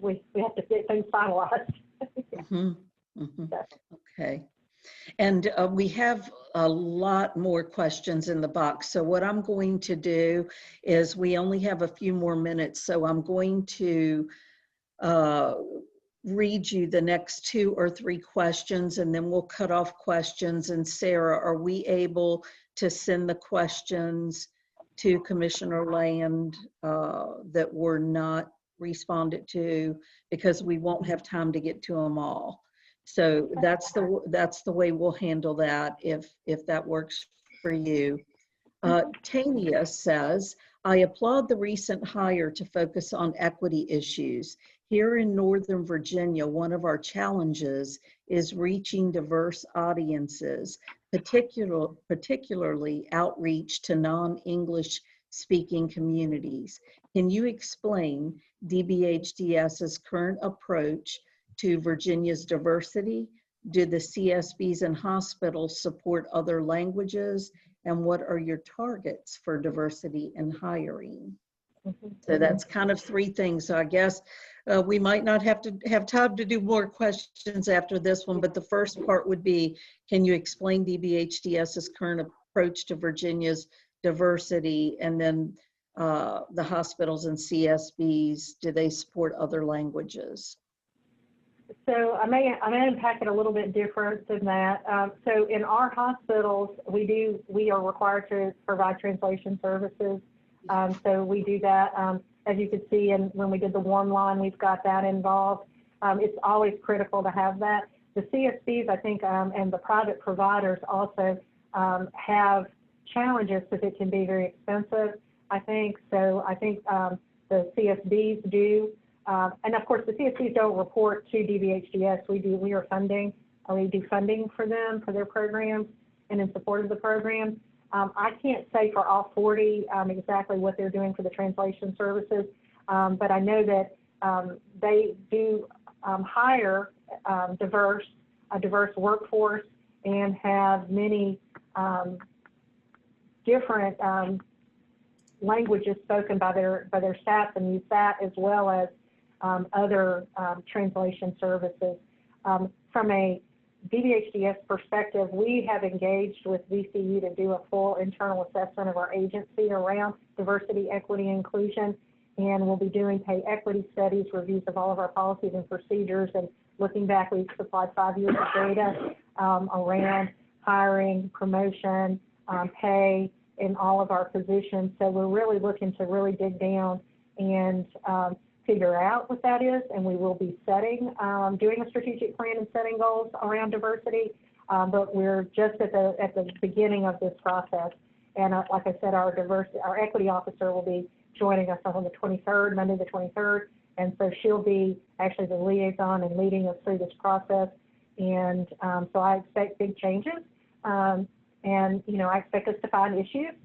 we have to get things finalized. Okay. And we have a lot more questions in the box. So what I'm going to do is, we only have a few more minutes, so I'm going to read you the next 2 or 3 questions, and then we'll cut off questions. And Sarah, are we able to send the questions to Commissioner Land that were not responded to, because we won't have time to get to them all? So that's the way we'll handle that, if that works for you. Tania says, I applaud the recent hire to focus on equity issues. Here in Northern Virginia, one of our challenges is reaching diverse audiences, particularly outreach to non-English speaking communities. Can you explain DBHDS's current approach to Virginia's diversity? Do the CSBs and hospitals support other languages? And what are your targets for diversity in hiring? So that's kind of 3 things. So I guess we might not have to have time to do more questions after this one, but the first part would be, can you explain DBHDS's current approach to Virginia's diversity? And then the hospitals and CSBs, do they support other languages? So I may unpack it a little bit different than that. So in our hospitals, we are required to provide translation services. So we do that. As you can see, and when we did the warm line, we've got that involved. It's always critical to have that. The CSBs, I think, and the private providers also have challenges, because it can be very expensive, I think. So I think the CSBs do. And of course, the CSBs don't report to DBHDS. We do funding for them, for their programs, and in support of the programs. I can't say for all 40 exactly what they're doing for the translation services, but I know that they do hire a diverse workforce, and have many different languages spoken by their staff, and use that as well as other translation services. From a DBHDS perspective, we have engaged with VCU to do a full internal assessment of our agency around diversity, equity, and inclusion, and we'll be doing pay equity studies, reviews of all of our policies and procedures, and looking back, we've supplied 5 years of data around hiring, promotion, pay in all of our positions. So we're really looking to really dig down and figure out what that is, and we will be doing a strategic plan and setting goals around diversity, but we're just at the beginning of this process. And like I said, our equity officer will be joining us on the 23rd, Monday the 23rd, and so she'll be actually the liaison and leading us through this process. And so I expect big changes, and I expect us to find issues.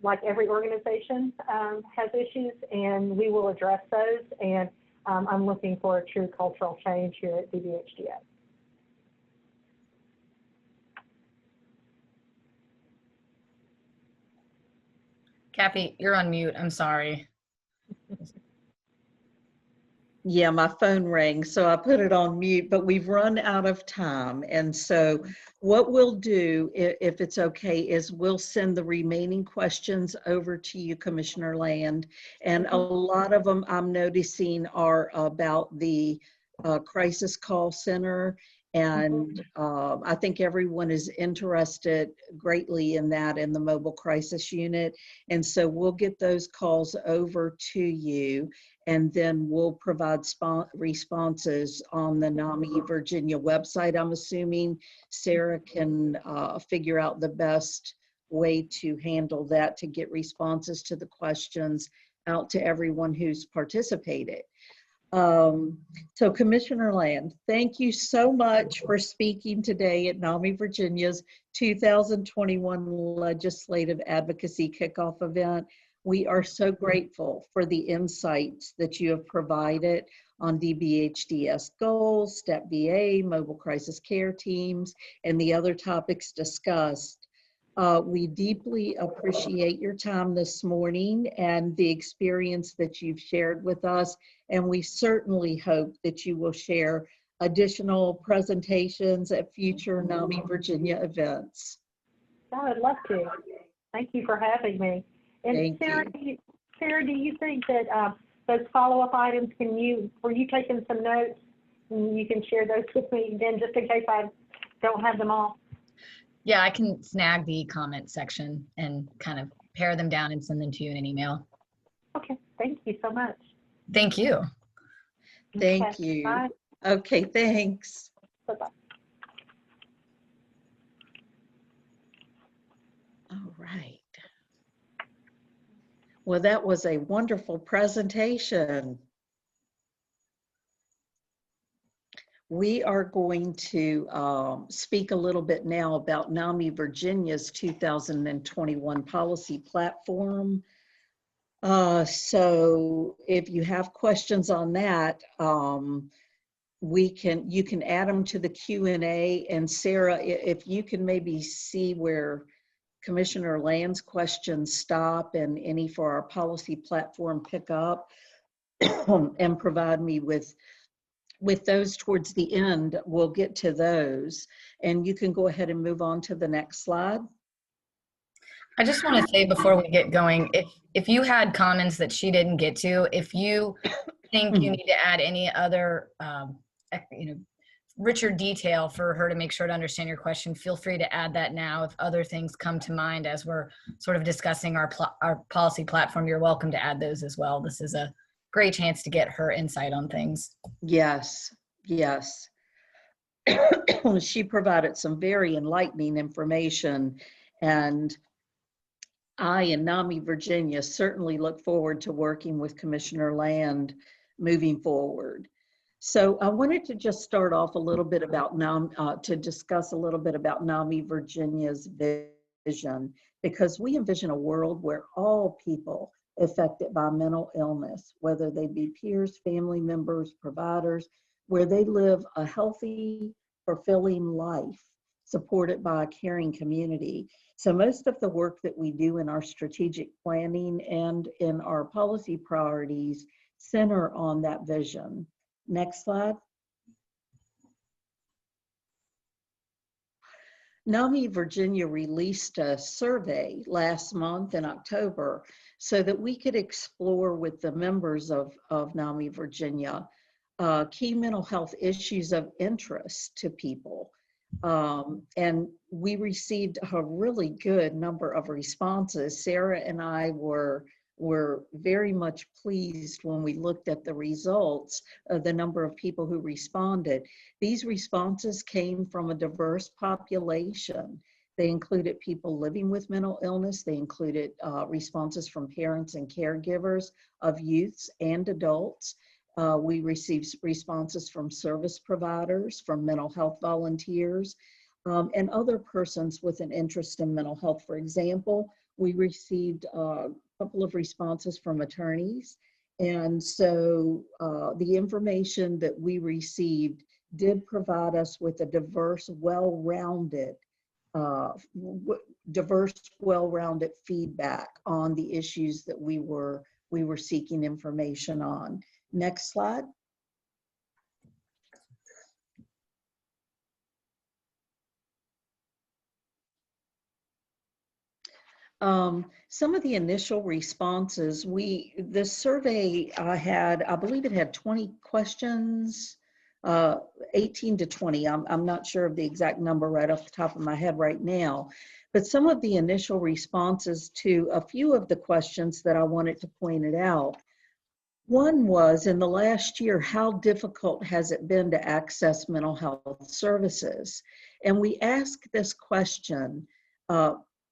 Like every organization has issues, and we will address those. And I'm looking for a true cultural change here at DBHDS. Kathy, you're on mute. I'm sorry. Yeah, my phone rang, so I put it on mute, but we've run out of time. And so what we'll do, if it's okay, is we'll send the remaining questions over to you, Commissioner Land. And a lot of them I'm noticing are about the crisis call center. And I think everyone is interested greatly in that, in the mobile crisis unit. And so we'll get those calls over to you, and then we'll provide responses on the Nami, Virginia website. I'm assuming Sarah can figure out the best way to handle that, to get responses to the questions out to everyone who's participated. So Commissioner Land, thank you so much for speaking today at Nami, Virginia's 2021 Legislative Advocacy Kickoff event. We are so grateful for the insights that you have provided on DBHDS goals, STEP VA, mobile crisis care teams, and the other topics discussed. We deeply appreciate your time this morning and the experience that you've shared with us, and we certainly hope that you will share additional presentations at future Nami, Virginia events. I would love to. Thank you for having me. And Sarah, do you think that those follow-up items, were you taking some notes, and you can share those with me then, just in case I don't have them all? Yeah, I can snag the comment section and kind of pare them down and send them to you in an email. Okay, thank you so much. Thank you. Thank you. Bye. Okay, thanks. Bye-bye. All right. Well, that was a wonderful presentation. We are going to speak a little bit now about Nami, Virginia's 2021 policy platform. So if you have questions on that, you can add them to the Q&A. And Sarah, if you can maybe see where Commissioner Land's questions stop and any for our policy platform pick up and provide me with those towards the end, we'll get to those. And you can go ahead and move on to the next slide. I just want to say before we get going, if you had comments that she didn't get to, if you think you need to add any other richer detail for her to make sure to understand your question, feel free to add that now. If other things come to mind as we're sort of discussing our policy platform, you're welcome to add those as well. This is a great chance to get her insight on things. Yes, yes. She provided some very enlightening information, and I and Nami, Virginia certainly look forward to working with Commissioner Land moving forward. So I wanted to just start off a little bit about to discuss a little bit about Nami, Virginia's vision, because we envision a world where all people affected by mental illness, whether they be peers, family members, providers, where they live a healthy, fulfilling life supported by a caring community. So most of the work that we do in our strategic planning and in our policy priorities center on that vision. Next slide. Nami, Virginia released a survey last month in October so that we could explore with the members of Nami, Virginia, key mental health issues of interest to people. And we received a really good number of responses. Sarah and I were very much pleased when we looked at the results of the number of people who responded. These responses came from a diverse population. They included people living with mental illness. They included responses from parents and caregivers of youths and adults. We received responses from service providers, from mental health volunteers, and other persons with an interest in mental health. For example, we received a couple of responses from attorneys. And so the information that we received did provide us with a diverse, well-rounded feedback on the issues that we were seeking information on. Next slide. Some of the initial responses, the survey I believe it had 20 questions. 18 to 20. I'm not sure of the exact number right off the top of my head right now, but some of the initial responses to a few of the questions that I wanted to point it out. One was, in the last year, how difficult has it been to access mental health services? And we asked this question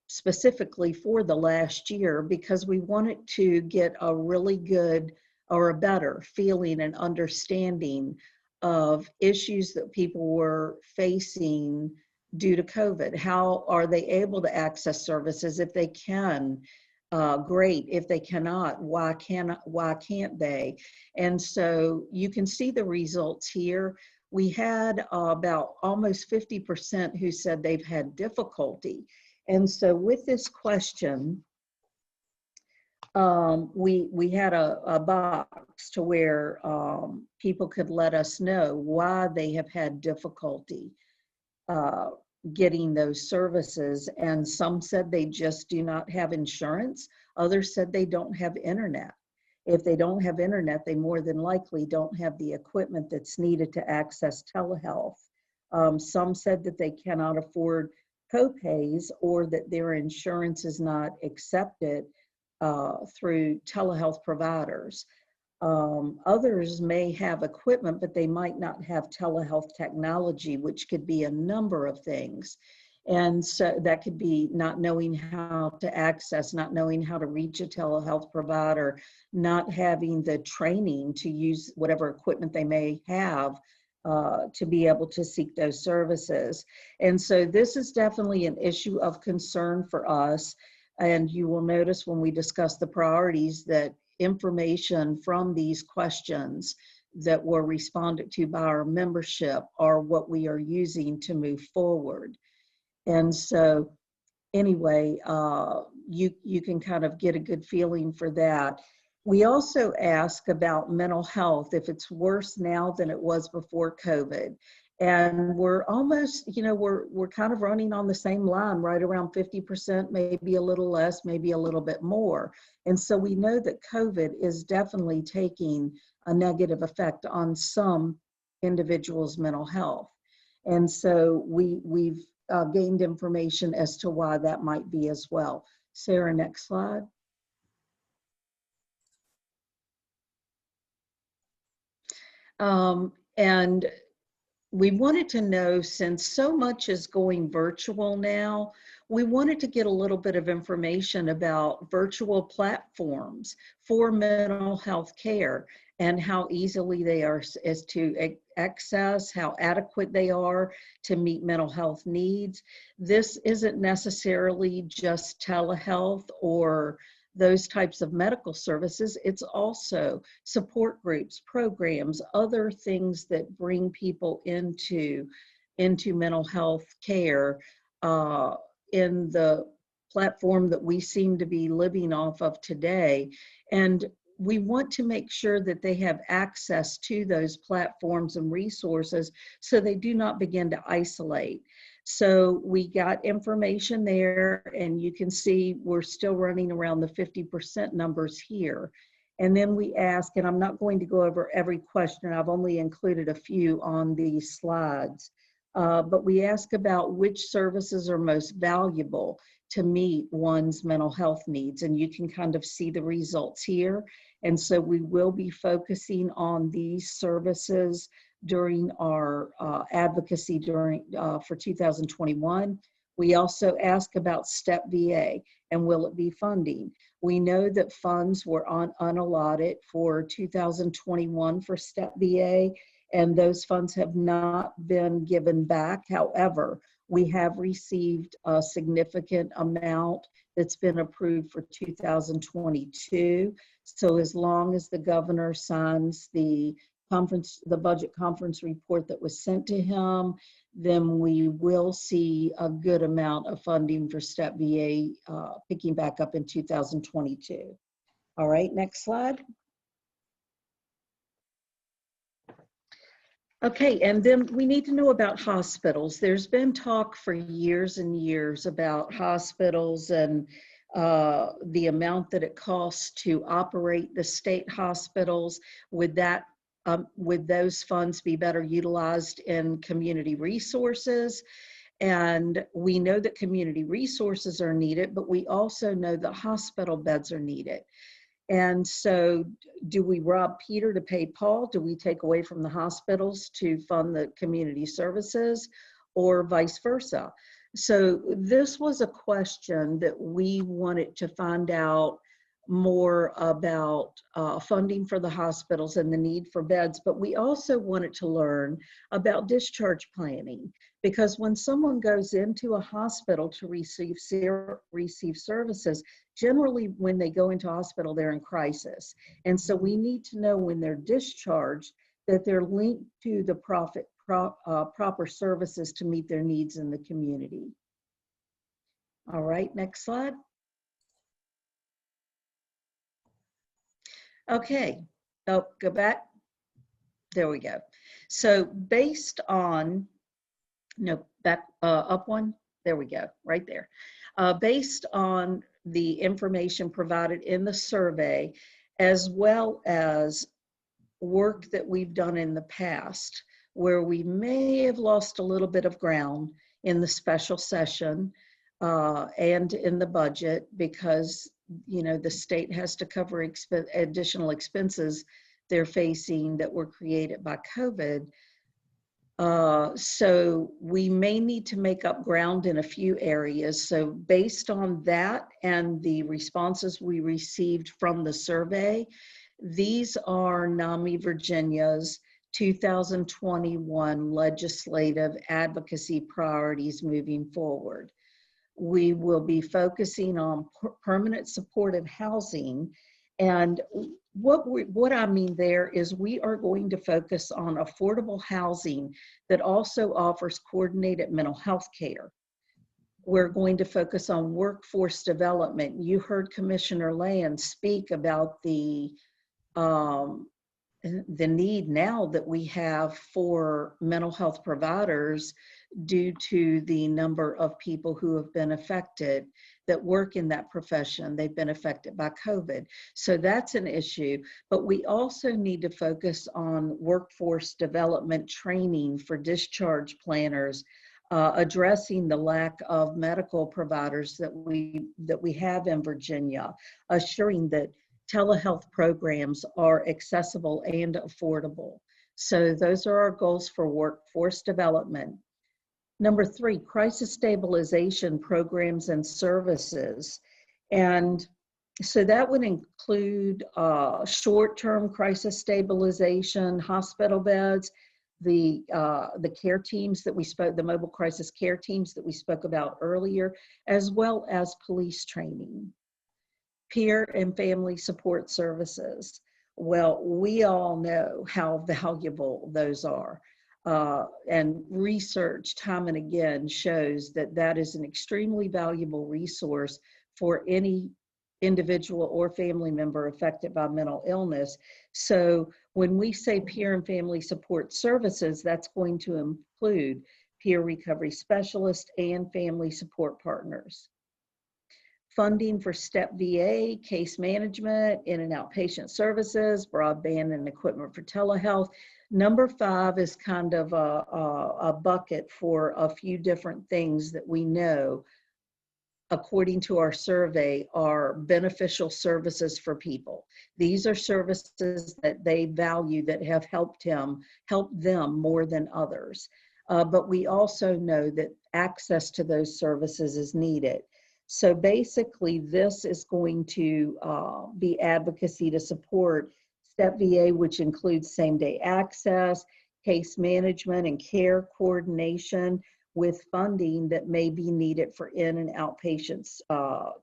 specifically for the last year because we wanted to get a really good or a better feeling and understanding of issues that people were facing due to COVID. How are they able to access services? If they can, great. If they cannot, why can't they? And so you can see the results here. We had about almost 50% who said they've had difficulty. And so with this question, we had a box to where people could let us know why they have had difficulty getting those services. And some said they just do not have insurance. Others said they don't have internet. If they don't have internet, they more than likely don't have the equipment that's needed to access telehealth. Some said that they cannot afford co-pays or that their insurance is not accepted through telehealth providers. Others may have equipment, but they might not have telehealth technology, which could be a number of things. And so that could be not knowing how to access, not knowing how to reach a telehealth provider, not having the training to use whatever equipment they may have to be able to seek those services. And so this is definitely an issue of concern for us. And you will notice when we discuss the priorities that information from these questions that were responded to by our membership are what we are using to move forward. And so anyway, you can kind of get a good feeling for that. We also ask about mental health, if it's worse now than it was before COVID. And we're almost, we're kind of running on the same line, right around 50%, maybe a little less, maybe a little bit more. And so we know that COVID is definitely taking a negative effect on some individuals' mental health. And so we've gained information as to why that might be as well. Sarah, next slide. And we wanted to know, since so much is going virtual now, we wanted to get a little bit of information about virtual platforms for mental health care and how easily they are as to access, how adequate they are to meet mental health needs. This isn't necessarily just telehealth or those types of medical services. It's also support groups, programs, other things that bring people into mental health care in the platform that we seem to be living off of today. And we want to make sure that they have access to those platforms and resources so they do not begin to isolate. So we got information there, and you can see we're still running around the 50% numbers here. And then we ask, and I'm not going to go over every question, I've only included a few on these slides, but we ask about which services are most valuable to meet one's mental health needs. And you can kind of see the results here. And so we will be focusing on these services during our advocacy for 2021. We also ask about STEP VA and will it be funding. We know that funds were unallotted for 2021 for STEP VA, and those funds have not been given back. However, we have received a significant amount that's been approved for 2022. So as long as the governor signs the budget conference report that was sent to him, then we will see a good amount of funding for STEP VA picking back up in 2022. All right, next slide. Okay, and then we need to know about hospitals. There's been talk for years and years about hospitals and the amount that it costs to operate the state hospitals. With that would those funds be better utilized in community resources? And we know that community resources are needed, but we also know that hospital beds are needed. And so do we rob Peter to pay Paul? Do we take away from the hospitals to fund the community services, or vice versa? So this was a question that we wanted to find out more about funding for the hospitals and the need for beds, but we also wanted to learn about discharge planning, because when someone goes into a hospital to receive services, generally when they go into hospital, they're in crisis. And so we need to know when they're discharged that they're linked to the proper services to meet their needs in the community. All right, next slide. Okay, oh, go back. There we go. So based on, no, back up one. There we go, right there. Based on the information provided in the survey, as well as work that we've done in the past, where we may have lost a little bit of ground in the special session and in the budget, because the state has to cover additional expenses they're facing that were created by COVID. So we may need to make up ground in a few areas. So based on that and the responses we received from the survey, these are Nami, Virginia's 2021 legislative advocacy priorities moving forward. We will be focusing on permanent supportive housing. And what I mean there is we are going to focus on affordable housing that also offers coordinated mental health care. We're going to focus on workforce development. You heard Commissioner Land speak about the need now that we have for mental health providers due to the number of people who have been affected that work in that profession. They've been affected by COVID. So that's an issue. But we also need to focus on workforce development training for discharge planners, addressing the lack of medical providers that we have in Virginia, assuring that telehealth programs are accessible and affordable. So those are our goals for workforce development. Number 3, crisis stabilization programs and services. And so that would include short-term crisis stabilization, hospital beds, the care teams that we spoke, the mobile crisis care teams that we spoke about earlier, as well as police training. Peer and family support services. Well, we all know how valuable those are. And research time and again shows that that is an extremely valuable resource for any individual or family member affected by mental illness. So when we say peer and family support services, that's going to include peer recovery specialists and family support partners. Funding for STEP VA, case management, in and outpatient services, broadband and equipment for telehealth. Number 5 is kind of a bucket for a few different things that we know, according to our survey, are beneficial services for people. These are services that they value, that have helped them more than others. But we also know that access to those services is needed. So basically, this is going to be advocacy to support STEP VA, which includes same-day access, case management, and care coordination with funding that may be needed for in and outpatient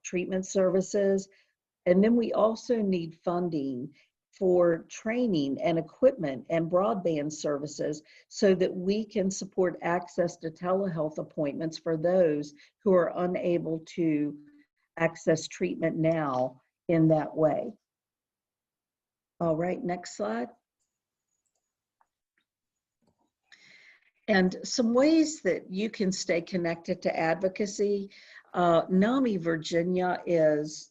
treatment services. And then we also need funding for training and equipment and broadband services so that we can support access to telehealth appointments for those who are unable to access treatment now in that way. All right, next slide. And some ways that you can stay connected to advocacy. Nami, Virginia is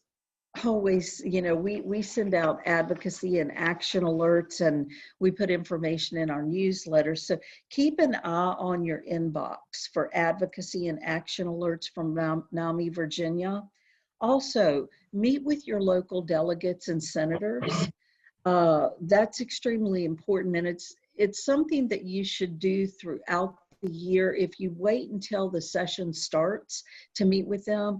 always, we send out advocacy and action alerts, and we put information in our newsletter. So keep an eye on your inbox for advocacy and action alerts from Nami, Virginia. Also, meet with your local delegates and senators. That's extremely important, and it's something that you should do throughout the year. If you wait until the session starts to meet with them,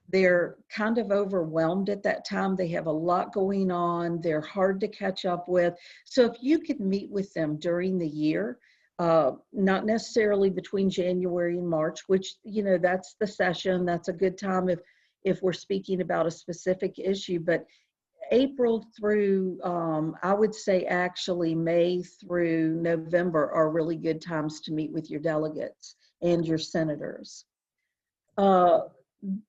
they're kind of overwhelmed at that time. They have a lot going on. They're hard to catch up with. So if you could meet with them during the year, not necessarily between January and March, which, that's the session. That's a good time if we're speaking about a specific issue. But April through, I would say actually May through November are really good times to meet with your delegates and your senators.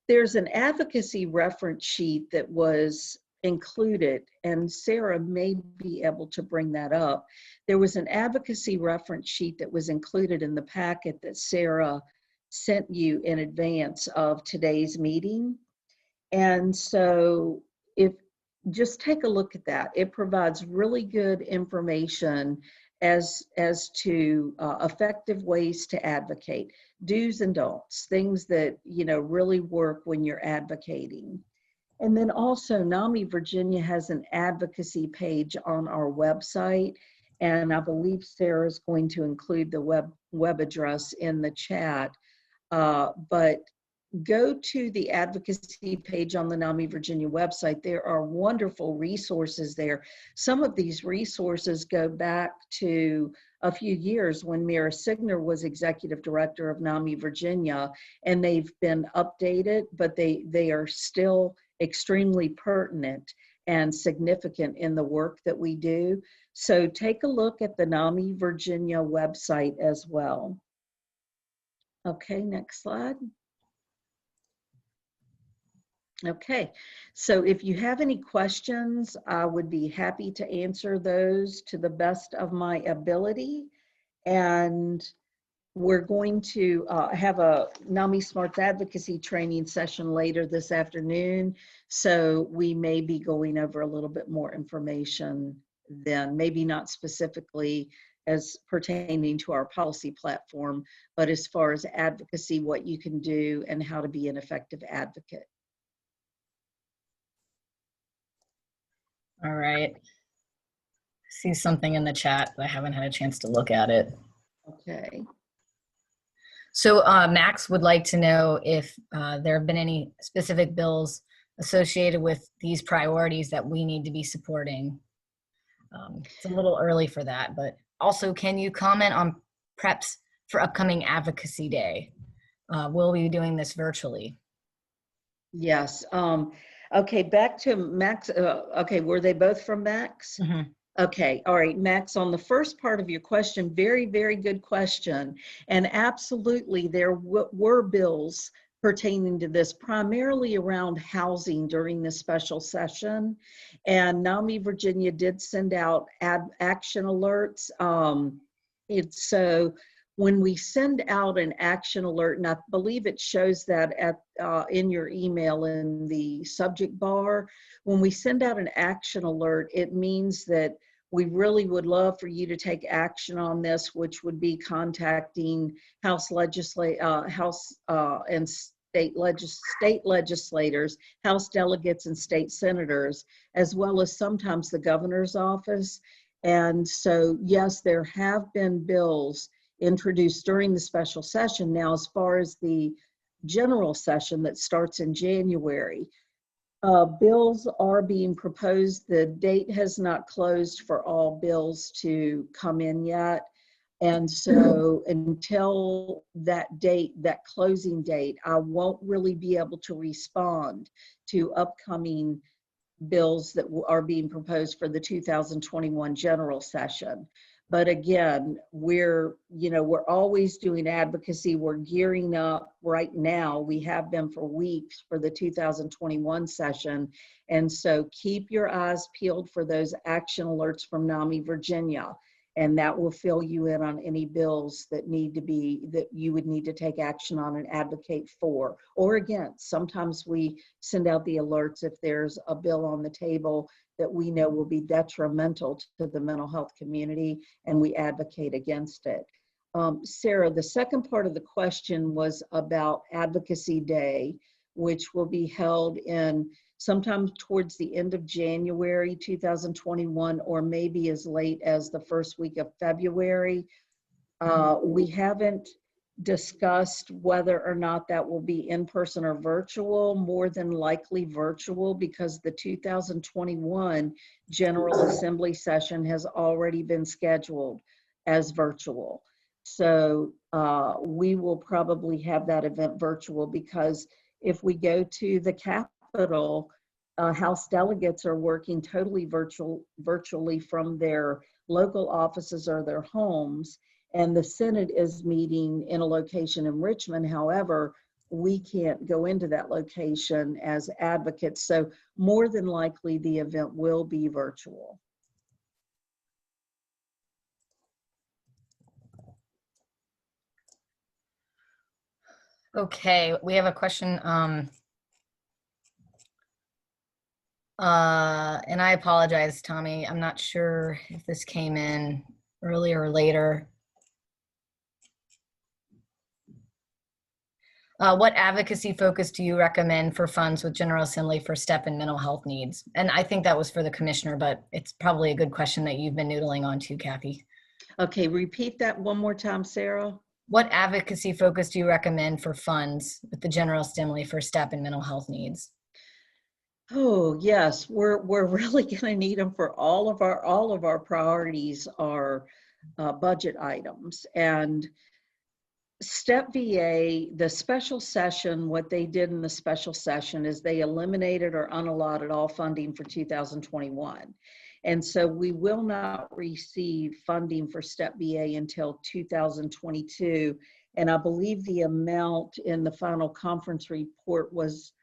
There's an advocacy reference sheet that was included, and Sarah may be able to bring that up. There was an advocacy reference sheet that was included in the packet that Sarah sent you in advance of today's meeting. And so just take a look at that. It provides really good information as to effective ways to advocate, do's and don'ts, things that really work when you're advocating. And then also Nami, Virginia has an advocacy page on our website, and I believe Sarah's going to include the web address in the chat. But go to the advocacy page on the Nami, Virginia website. There are wonderful resources there. Some of these resources go back to a few years when Mira Signer was executive director of Nami, Virginia, and they've been updated, but they are still extremely pertinent and significant in the work that we do. So take a look at the Nami, Virginia website as well. Okay, next slide. Okay, so if you have any questions, I would be happy to answer those to the best of my ability. And we're going to have a Nami Smarts advocacy training session later this afternoon. So we may be going over a little bit more information then, maybe not specifically as pertaining to our policy platform, but as far as advocacy, what you can do and how to be an effective advocate. All right. I see something in the chat, but I haven't had a chance to look at it. Okay. So Max would like to know if there have been any specific bills associated with these priorities that we need to be supporting. It's a little early for that, but also can you comment on preps for upcoming Advocacy Day? We'll be doing this virtually. Yes. Okay, back to Max. Okay, were they both from Max? Mm-hmm. Okay, all right, Max, on the first part of your question, very, very good question. And absolutely, there were bills pertaining to this, primarily around housing during this special session. And Nami, Virginia did send out action alerts. So when we send out an action alert, and I believe it shows that in your email in the subject bar, when we send out an action alert, it means that we really would love for you to take action on this, which would be contacting House and state legislators, House delegates and state senators, as well as sometimes the governor's office. And so, yes, there have been bills introduced during the special session. Now, as far as the general session that starts in January, bills are being proposed. The date has not closed for all bills to come in yet. And so until that date, that closing date, I won't really be able to respond to upcoming bills that are being proposed for the 2021 general session. But again, we're always doing advocacy. We're gearing up right now. We have been for weeks for the 2021 session. And so keep your eyes peeled for those action alerts from Nami, Virginia. and that will fill you in on any bills that you would need to take action on and advocate for or against. Sometimes we send out the alerts if there's a bill on the table that we know will be detrimental to the mental health community, and we advocate against it. Sarah, the second part of the question was about Advocacy Day, which will be held in sometime towards the end of January 2021, or maybe as late as the first week of February. We haven't discussed whether or not that will be in person or virtual. More than likely virtual, because the 2021 General Assembly session has already been scheduled as virtual. So we will probably have that event virtual, because if we go to the Capitol, House delegates are working totally virtually from their local offices or their homes, and the Senate is meeting in a location in Richmond. However, we can't go into that location as advocates, so more than likely the event will be virtual. Okay, we have a question. And I apologize, Tommy. I'm not sure if this came in earlier or later. What advocacy focus do you recommend for funds with General Assembly for STEP and mental health needs? And I think that was for the commissioner, but it's probably a good question that you've been noodling on too, Kathy. Okay, repeat that one more time, Sarah. What advocacy focus do you recommend for funds with the General Assembly for STEP and mental health needs? Oh yes, we're really going to need them for all of our priorities are budget items. And STEP VA, the special session, what they did in the special session is they eliminated or unallotted all funding for 2021. And so we will not receive funding for STEP VA until 2022. And I believe the amount in the final conference report was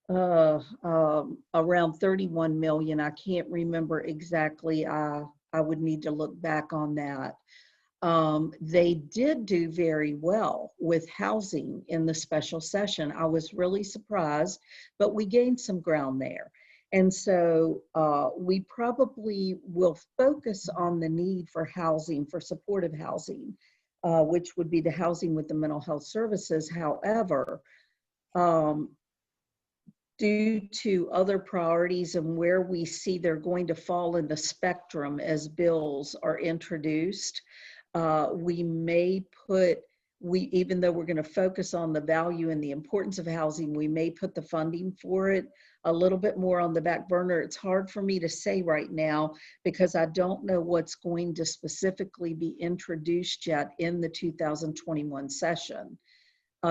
around 31 million. I can't remember exactly. I would need to look back on that. They did do very well with housing in the special session. I was really surprised, but we gained some ground there. And so we probably will focus on the need for housing, for supportive housing, which would be the housing with the mental health services. However, due to other priorities and where we see they're going to fall in the spectrum as bills are introduced, we may put, even though we're going to focus on the value and the importance of housing, we may put the funding for it a little bit more on the back burner. It's hard for me to say right now because I don't know what's going to specifically be introduced yet in the 2021 session.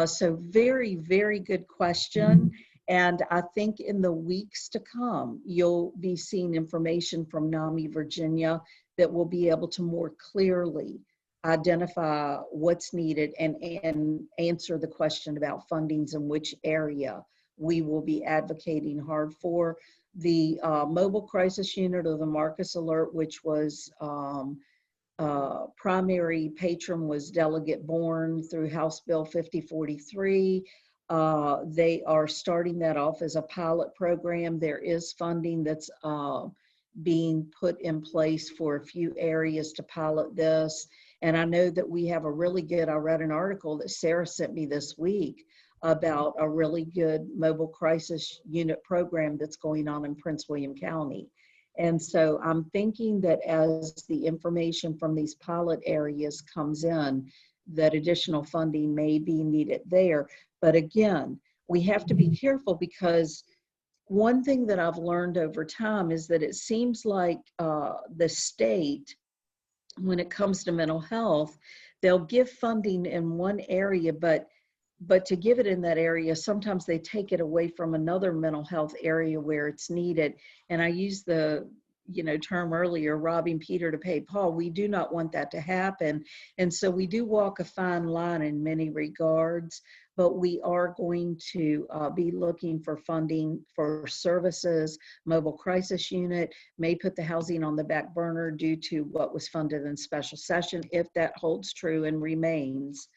So very, very good question. And I think in the weeks to come, you'll be seeing information from Nami, Virginia, that will be able to more clearly identify what's needed and answer the question about fundings in which area we will be advocating hard for. The mobile crisis unit or the Marcus Alert, which was primary patron was Delegate Bourne through House Bill 5043. They are starting that off as a pilot program. There is funding that's being put in place for a few areas to pilot this. And I know that we have a really good, I read an article that Sarah sent me this week about a really good mobile crisis unit program that's going on in Prince William County. And so I'm thinking that as the information from these pilot areas comes in, that additional funding may be needed there. But again, we have to be careful because one thing that I've learned over time is that it seems like the state, when it comes to mental health, they'll give funding in one area, but to give it in that area, sometimes they take it away from another mental health area where it's needed. And I use the term earlier, robbing Peter to pay Paul. We do not want that to happen. And so we do walk a fine line in many regards, but we are going to be looking for funding for services. Mobile crisis unit may put the housing on the back burner due to what was funded in special session, if that holds true and remains.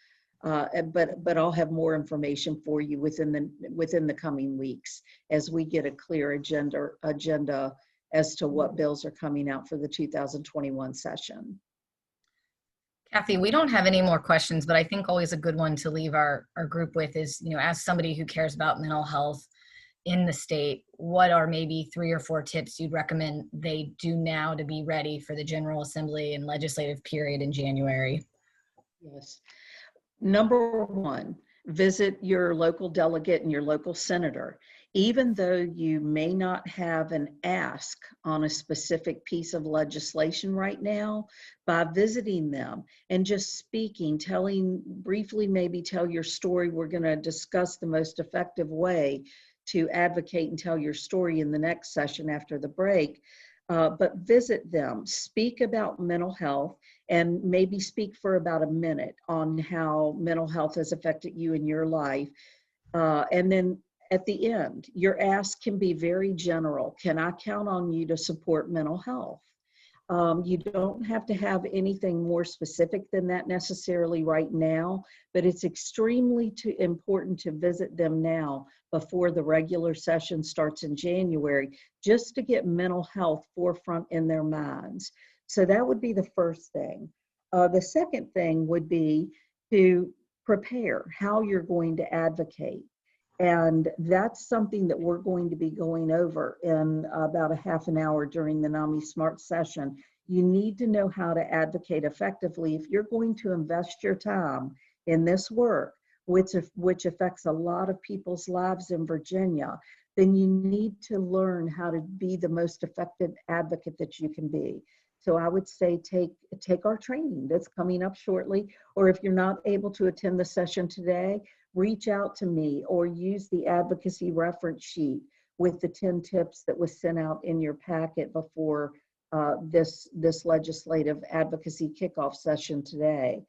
But I'll have more information for you within the coming weeks as we get a clear agenda as to what bills are coming out for the 2021 session. Kathy, we don't have any more questions, but I think always a good one to leave our group with is, as somebody who cares about mental health in the state, what are maybe 3 or 4 tips you'd recommend they do now to be ready for the General Assembly and legislative period in January? Yes. Number 1, visit your local delegate and your local senator. Even though you may not have an ask on a specific piece of legislation right now, by visiting them and just speaking, briefly maybe tell your story. We're going to discuss the most effective way to advocate and tell your story in the next session after the break. But visit them, speak about mental health, and maybe speak for about a minute on how mental health has affected you in your life. And then at the end, your ask can be very general. Can I count on you to support mental health? You don't have to have anything more specific than that necessarily right now, but it's extremely important to visit them now before the regular session starts in January, just to get mental health forefront in their minds. So that would be the first thing. The second thing would be to prepare how you're going to advocate. And that's something that we're going to be going over in about a half an hour during the NAMI Smart session. You need to know how to advocate effectively. If you're going to invest your time in this work, which affects a lot of people's lives in Virginia, then you need to learn how to be the most effective advocate that you can be. So I would say take our training that's coming up shortly, or if you're not able to attend the session today, reach out to me or use the advocacy reference sheet with the 10 tips that was sent out in your packet before this legislative advocacy kickoff session today.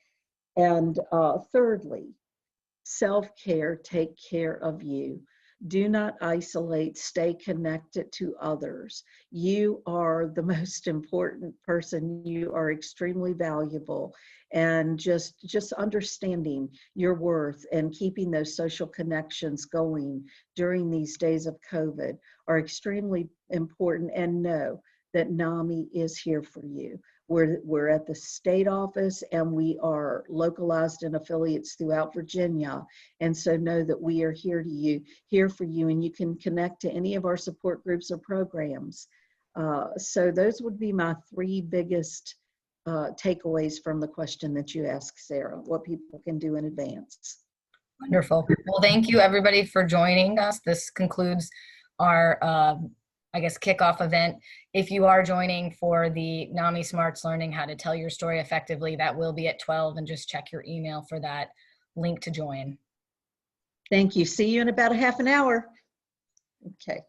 And thirdly, self-care, take care of you. Do not isolate, stay connected to others. You are the most important person. You are extremely valuable. And just understanding your worth and keeping those social connections going during these days of COVID are extremely important. And know that NAMI is here for you. We're at the state office and we are localized in affiliates throughout Virginia. And so know that we are here for you, and you can connect to any of our support groups or programs. So those would be my 3 biggest takeaways from the question that you asked, Sarah, what people can do in advance. Wonderful. Well, thank you everybody for joining us. This concludes our kickoff event. If you are joining for the NAMI Smarts Learning How to Tell Your Story Effectively, that will be at 12, and just check your email for that link to join. Thank you. See you in about a half an hour. Okay.